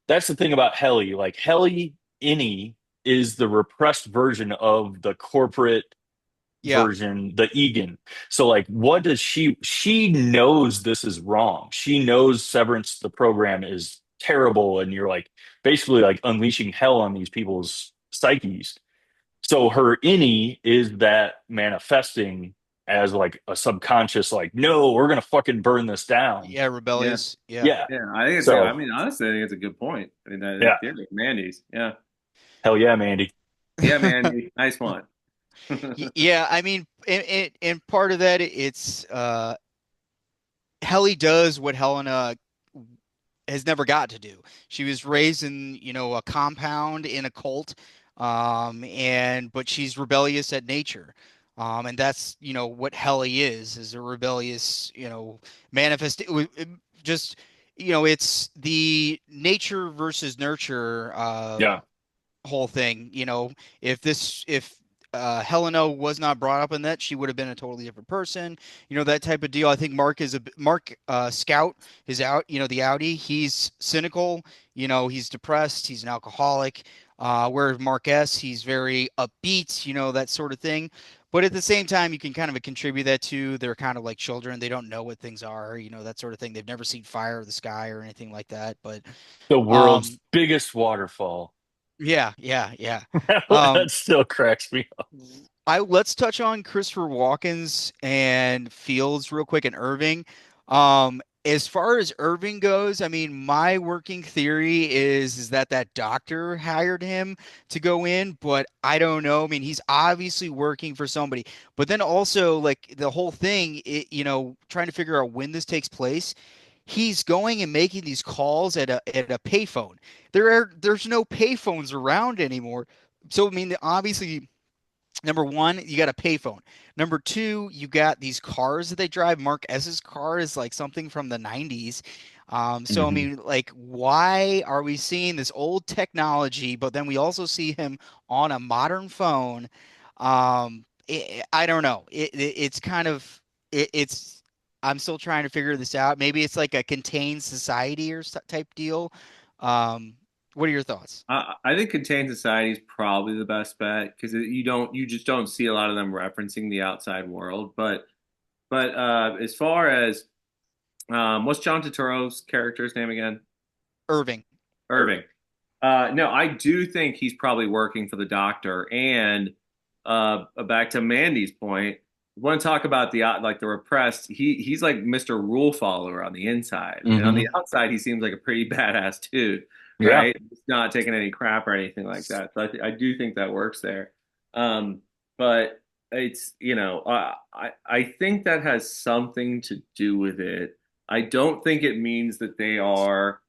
that's the thing about Helly. Like Helly Innie is the repressed version of the corporate Yeah. version, the Egan. So like what does she knows this is wrong. She knows Severance, the program, is terrible, and you're like basically like unleashing hell on these people's psyches. So her innie is that manifesting as like a subconscious, like, no, we're gonna fucking burn this down. Yeah, Yeah. rebellious. Yeah. Yeah. Yeah, I think it's. I So mean, honestly, I think it's a good point. I mean, yeah. yeah, like Mandy's. Yeah, Hell yeah, Mandy. yeah, Mandy, nice one. Yeah, I mean, and part of that, it's Helly does what Helena has never got to do. She was raised in, a compound in a cult, and but she's rebellious at nature. And that's, what Helly is a rebellious, manifest. Just, it's the nature versus nurture Yeah. whole thing. If Helena was not brought up in that, she would have been a totally different person. That type of deal. I think Mark Scout is out. The Audi. He's cynical. He's depressed. He's an alcoholic. Whereas Mark S, he's very upbeat. That sort of thing. But at the same time, you can kind of contribute that to they're kind of like children. They don't know what things are. That sort of thing. They've never seen fire or the sky or anything like that. But The world's um, biggest waterfall. yeah, yeah, yeah. That Um, still cracks me up. let's touch on Christopher Walken's and Fields real quick and Irving. As far as Irving goes, I mean, my working theory is that doctor hired him to go in, but I don't know. I mean, he's obviously working for somebody, but then also like the whole thing, trying to figure out when this takes place. He's going and making these calls at a payphone. There's no payphones around anymore. So I mean, obviously number one, you got a payphone. Number two, you got these cars that they drive. Mark S's car is like something from the 90s. So, I Mhm. mean, like, why are we seeing this old technology, but then we also see him on a modern phone? I don't know. It's kind of, it's, I'm still trying to figure this out. Maybe it's like a contained society or type deal. Um, what are your thoughts? I think Contained Society is probably the best bet because you just don't see a lot of them referencing the outside world. But as far as what's John Turturro's character's name again? Irving. Irving. No, I do think he's probably working for the doctor. And back to Mandy's point, want to talk about the like the repressed. He's like Mr. Rule Follower on the inside, and on the Mhm. outside, he seems like a pretty badass dude, Yeah. right? He's not taking any crap or anything like that. So I do think that works there. But it's I think that has something to do with it. I don't think it means that they are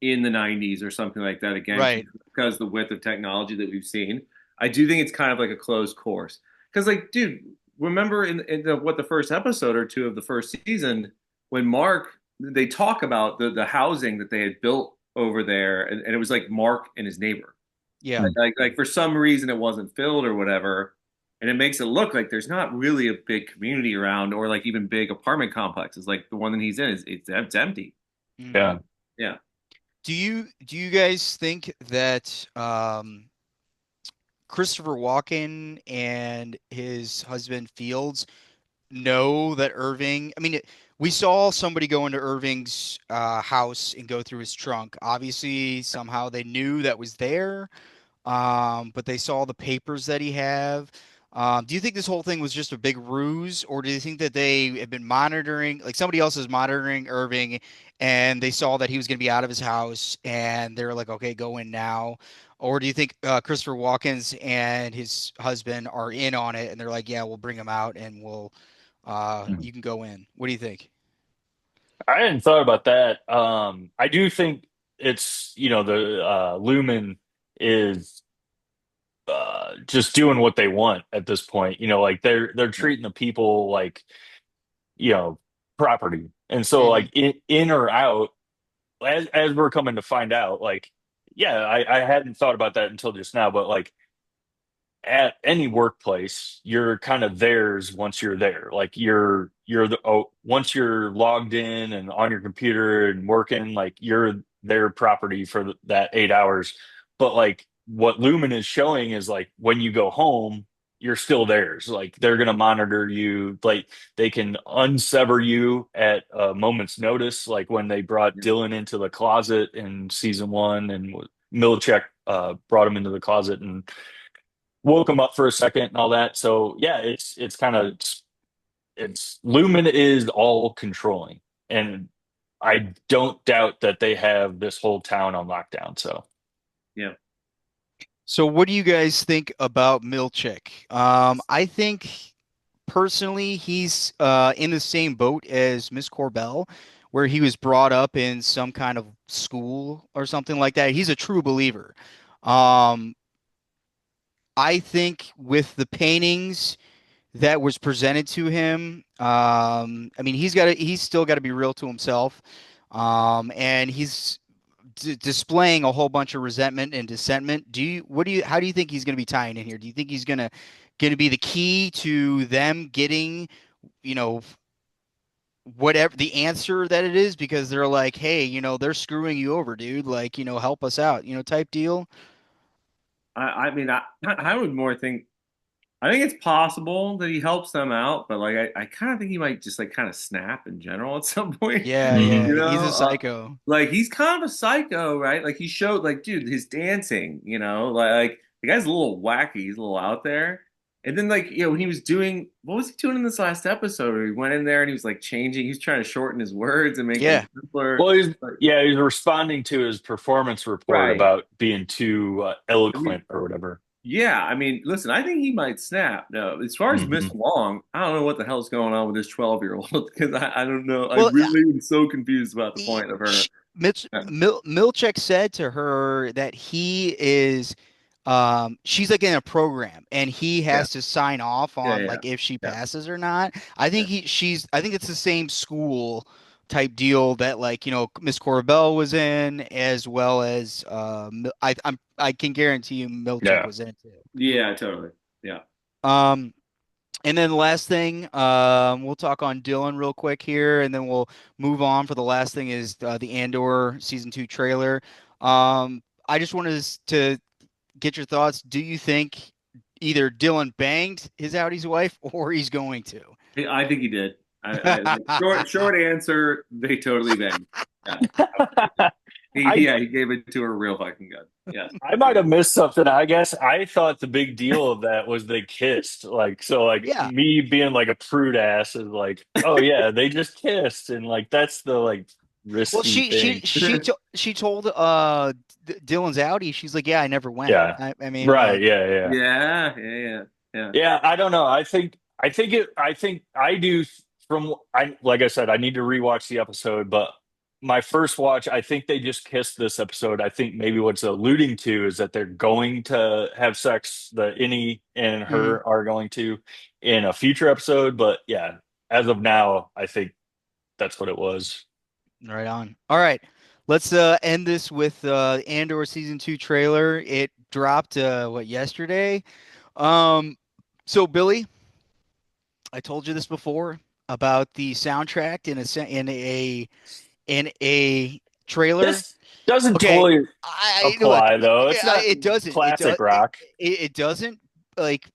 in the 90s or something like that again Right. because the width of technology that we've seen. I do think it's kind of like a closed course because like dude, remember in the first episode or two of the first season when Mark they talk about the housing that they had built over there and it was like Mark and his neighbor Yeah. like for some reason it wasn't filled or whatever, and it makes it look like there's not really a big community around or like even big apartment complexes like the one that he's in is it's empty. Hmm. Yeah. Yeah. Do you guys think that Christopher Walken and his husband Fields know that Irving? I mean, we saw somebody go into Irving's house and go through his trunk. Obviously, somehow they knew that was there, but they saw the papers that he have. Do you think this whole thing was just a big ruse, or do you think that they have been monitoring, like somebody else is monitoring Irving, and they saw that he was going to be out of his house, and they're like, okay, go in now? Or do you think Christopher Walken's and his husband are in on it, and they're like, yeah, we'll bring him out, and you can go in. What do you think? I hadn't thought about that. I do think it's, the Lumen is just doing what they want at this point. Like they're treating the people like, you know, property. And so Hmm. like in or out, as we're coming to find out, like, yeah, I hadn't thought about that until just now, but like at any workplace, you're kind of theirs once you're there. Like you're the once you're logged in and on your computer and working, like you're their property for that 8 hours. But like what Lumen is showing is like when you go home, you're still theirs. Like they're gonna monitor you. Like they can unsever you at a moment's notice. Like when they brought Dylan into the closet in season one, and Milchek brought him into the closet and woke him up for a second and all that. So yeah, it's kind of it's Lumen is all controlling, and I don't doubt that they have this whole town on lockdown. So Yeah. So, what do you guys think about Milchick? I think personally, he's in the same boat as Miss Corbell, where he was brought up in some kind of school or something like that. He's a true believer. Um, I think with the paintings that was presented to him, I mean, he's still got to be real to himself, and he's displaying a whole bunch of resentment and dissentment. How do you think he's going to be tying in here? Do you think he's going to be the key to them getting, you know, whatever the answer that it is because they're like, hey, they're screwing you over, dude. Like, help us out, type deal. I mean, I would more think. I think it's possible that he helps them out, but like I kind of think he might just like kind of snap in general at some point. Yeah, mhm. yeah, You he's a know, psycho. like he's kind of a psycho, right? Like he showed, like, dude, his dancing, like the guy's a little wacky, he's a little out there. And then, like, when he was doing, what was he doing in this last episode? Where he went in there and he was like changing, he was trying to shorten his words and make them Yeah. simpler. Well, Like, he's responding to his performance report right. about being too I mean, eloquent or whatever. yeah, I mean, listen, I think he might snap. No, as far as Miss Hmm. Wong, I don't know what the hell's going on with this 12-year-old because I don't know. I Well, really am so confused about the he, point of her. sh Yeah, Milchek said to her that he is, she's like in a program and he yeah, has to sign off yeah, on yeah, like if she yeah. passes or not. Yeah. I think it's the same school type deal that like, Miss Corbell was in as well as, I can guarantee you Milchek Yeah. was in it too. Yeah, totally. Yeah. Um, and then the last thing, we'll talk on Dylan real quick here, and then we'll move on. For the last thing is the Andor season two trailer. I just wanted to get your thoughts. Do you think either Dylan banged his Audi's wife or he's going to? I think he did. Like, short answer, they totally banged. Yeah. I Yeah, he gave it to her real fucking good. Yeah. I might have missed something. I guess I thought the big deal of that was they kissed. Like, so like Yeah. me being like a prude ass is like, oh yeah, they just kissed. And like that's the like Well, risky thing. she told Dylan's Audi. She's like, yeah, I never went. Yeah. I mean, Right. like, Yeah, yeah. Yeah, yeah, yeah, yeah. Yeah, I don't know. I think I do from I like I said, I need to rewatch the episode, but my first watch, I think they just kissed this episode. I think maybe what's alluding to is that they're going to have sex, the Innie and mhm, her are going to in a future episode, but yeah, as of now, I think that's what it was. right on. All right. Let's end this with Andor season two trailer. It dropped yesterday. Um, so Billy, I told you this before about the soundtrack in a trailer. This doesn't Okay, totally I look, apply though. It's not it doesn't. classic rock. It doesn't like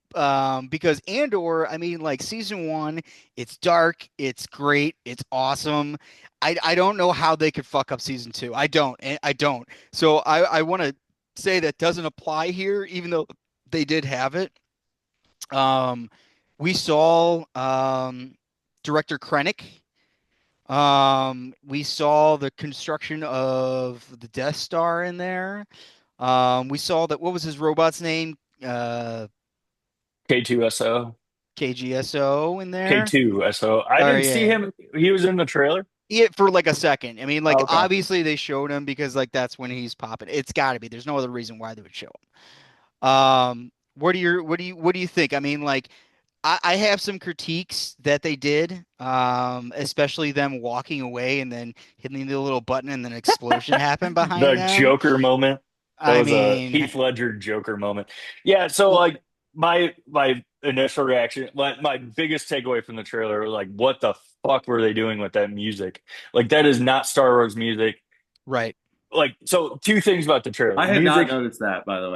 because Andor, I mean, like season one, it's dark, it's great, it's awesome. I don't know how they could fuck up season two. I don't. So I want to say that doesn't apply here, even though they did have it. Um, we saw director Krennic. We saw the construction of the Death Star in there. We saw that what was his robot's name? K2SO. KGSO in there. K2SO. I Or didn't see yeah. him. He was in the trailer. Yeah, for like a second. I mean, like Oh, okay. obviously they showed him because like that's when he's popping. It's got to be. There's no other reason why they would show him. What do you think? I mean, like I have some critiques that they did, especially them walking away and then hitting the little button and then an explosion happened behind The them. Joker moment. That I was a mean, Heath Ledger Joker moment. Yeah, so well, like my initial reaction, my biggest takeaway from the trailer was like, what the fuck were they doing with that music? Like that is not Star Wars music. right. Like so two things about the trailer. I had not noticed that, by the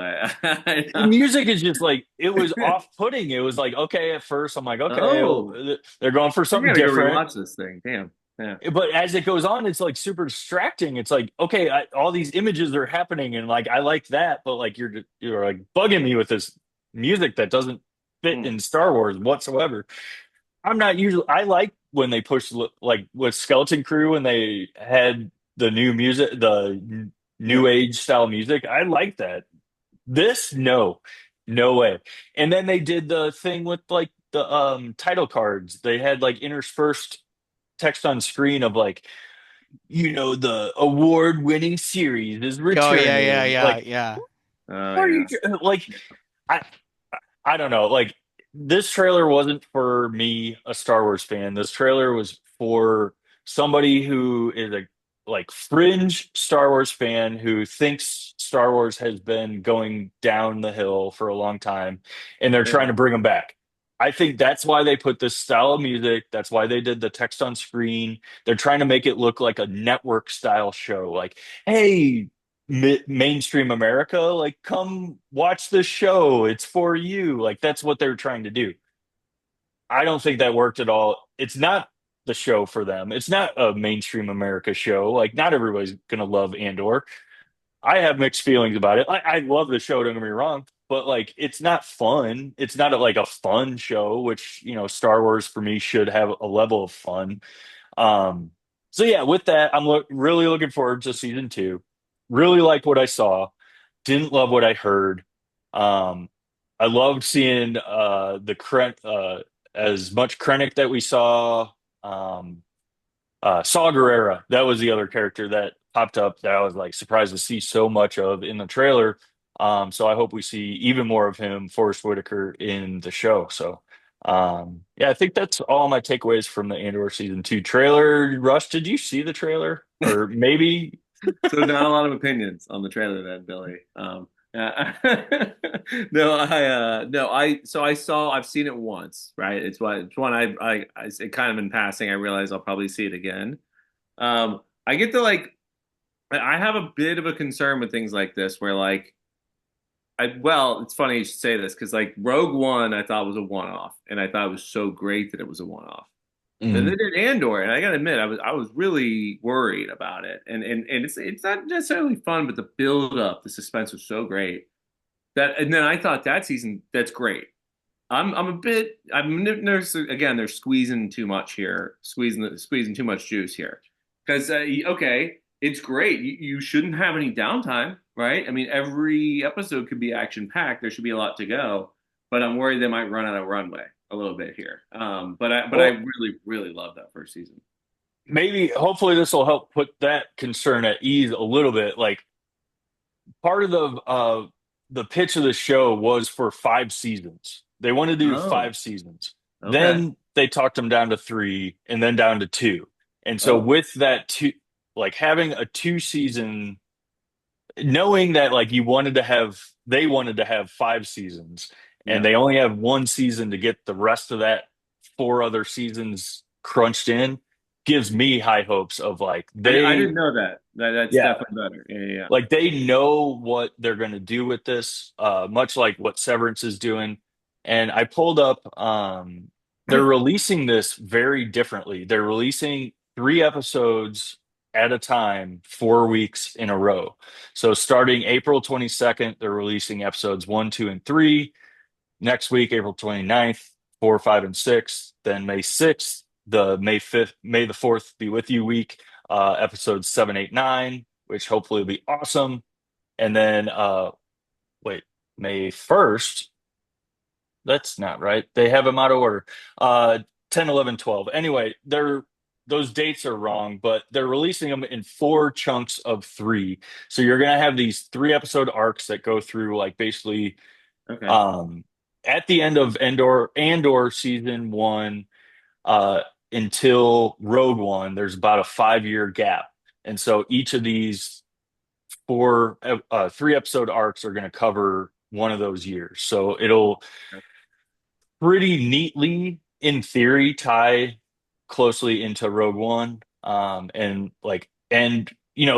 The way. music is just like it was off-putting. It was like, okay, at first I'm like, okay, well, Oh, they're going for I something gotta go different. rewatch this thing. Damn. Yeah. But as it goes on, it's like super distracting. It's like, okay, all these images are happening, and like I like that, but like you're like bugging me with this music that doesn't fit Hmm. in Star Wars whatsoever. I'm not usually. I like when they push like with Skeleton Crew and they had the new music, the Yeah. new age style music. I like that. This, no, no way. And then they did the thing with like the title cards. They had like interspersed text on screen of like the award-winning series is Oh yeah, yeah, returning. yeah, Like, yeah. Oh what are you yeah. like? I I don't know. Like, this trailer wasn't for me, a Star Wars fan. This trailer was for somebody who is a like fringe Star Wars fan who thinks Star Wars has been going down the hill for a long time, and they're trying Yeah. to bring them back. I think that's why they put this style of music. That's why they did the text on screen. They're trying to make it look like a network style show. Like, hey, mainstream America, like come watch this show. It's for you. Like that's what they're trying to do. I don't think that worked at all. It's not the show for them. It's not a mainstream America show. Like not everybody's gonna love Andor. I have mixed feelings about it. I love the show, don't get me wrong, but like it's not fun. It's not like a fun show, which Star Wars for me should have a level of fun. Um, so yeah, with that, I'm really looking forward to season two. Really like what I saw. Didn't love what I heard. Um, I loved seeing as much Krennic that we saw. Um, Saw Gerrera, that was the other character that popped up that I was like surprised to see so much of in the trailer. So I hope we see even more of him, Forrest Whitaker, in the show. So yeah, I think that's all my takeaways from the Andor season two trailer. Rush, did you see the trailer? Or maybe So not a lot of opinions on the trailer then, Billy. No, I've seen it once, right? It's one it kind of in passing. I realize I'll probably see it again. I get to like, I have a bit of a concern with things like this where like, well, it's funny you should say this because like Rogue One, I thought was a one-off, and I thought it was so great that it was a one-off. Then they Mhm. did Andor, and I gotta admit, I was really worried about it. And it's not necessarily fun, but the build up, the suspense was so great that. And then I thought that season, that's great. I'm there's again, they're squeezing too much here, squeezing too much juice here. Because okay, it's great. You shouldn't have any downtime, right? I mean, every episode could be action packed. There should be a lot to go, but I'm worried they might run out of runway a little bit here. But I Well, really love that first season. maybe hopefully this will help put that concern at ease a little bit. Like part of the pitch of the show was for 5 seasons. They wanted to do Oh, 5 seasons. okay. Then they talked them down to three and then down to two. And so Oh, with that two, like having a 2 season, knowing that like they wanted to have 5 seasons and yeah. they only have 1 season to get the rest of that four other seasons crunched in gives me high hopes of like I didn't know that. That's yeah, definitely better. Yeah. like they know what they're going to do with this, much like what Severance is doing. And I pulled up, they're Yeah. releasing this very differently. They're releasing 3 episodes at a time, 4 weeks in a row. So starting April 22nd, they're releasing episodes one, two, and three. Next week, April 29th, 4, 5, and 6. Then May 6th, the May 5th, May the 4th be with you week, episodes 7, 8, 9, which hopefully will be awesome. And then wait, May 1st, that's not right. They have them out of order. 10, 11, 12. Anyway, those dates are wrong, but they're releasing them in four chunks of three. So you're gonna have these 3 episode arcs that go through like basically Okay. um at the end of Andor season one uh until Rogue One, there's about a 5 year gap. And so each of these 3 episode arcs are going to cover one of those years. So it'll pretty neatly, in theory, tie closely into Rogue One. The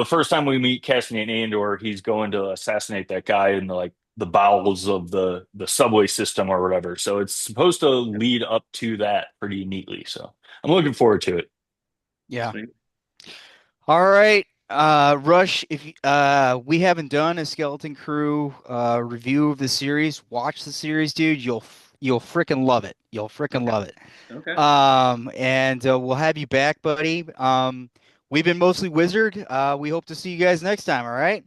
first time we meet Cassian Andor, he's going to assassinate that guy in the bowels of the subway system or whatever. So it's supposed to lead up to that pretty neatly. So I'm looking forward to it. Yeah. Sweet. All right. Rush, if we haven't done a Skeleton Crew review of the series, watch the series, dude. You'll freaking love it. You'll freaking Okay. love it. Okay. And we'll have you back, buddy. We've been mostly Wizard. We hope to see you guys next time, all right?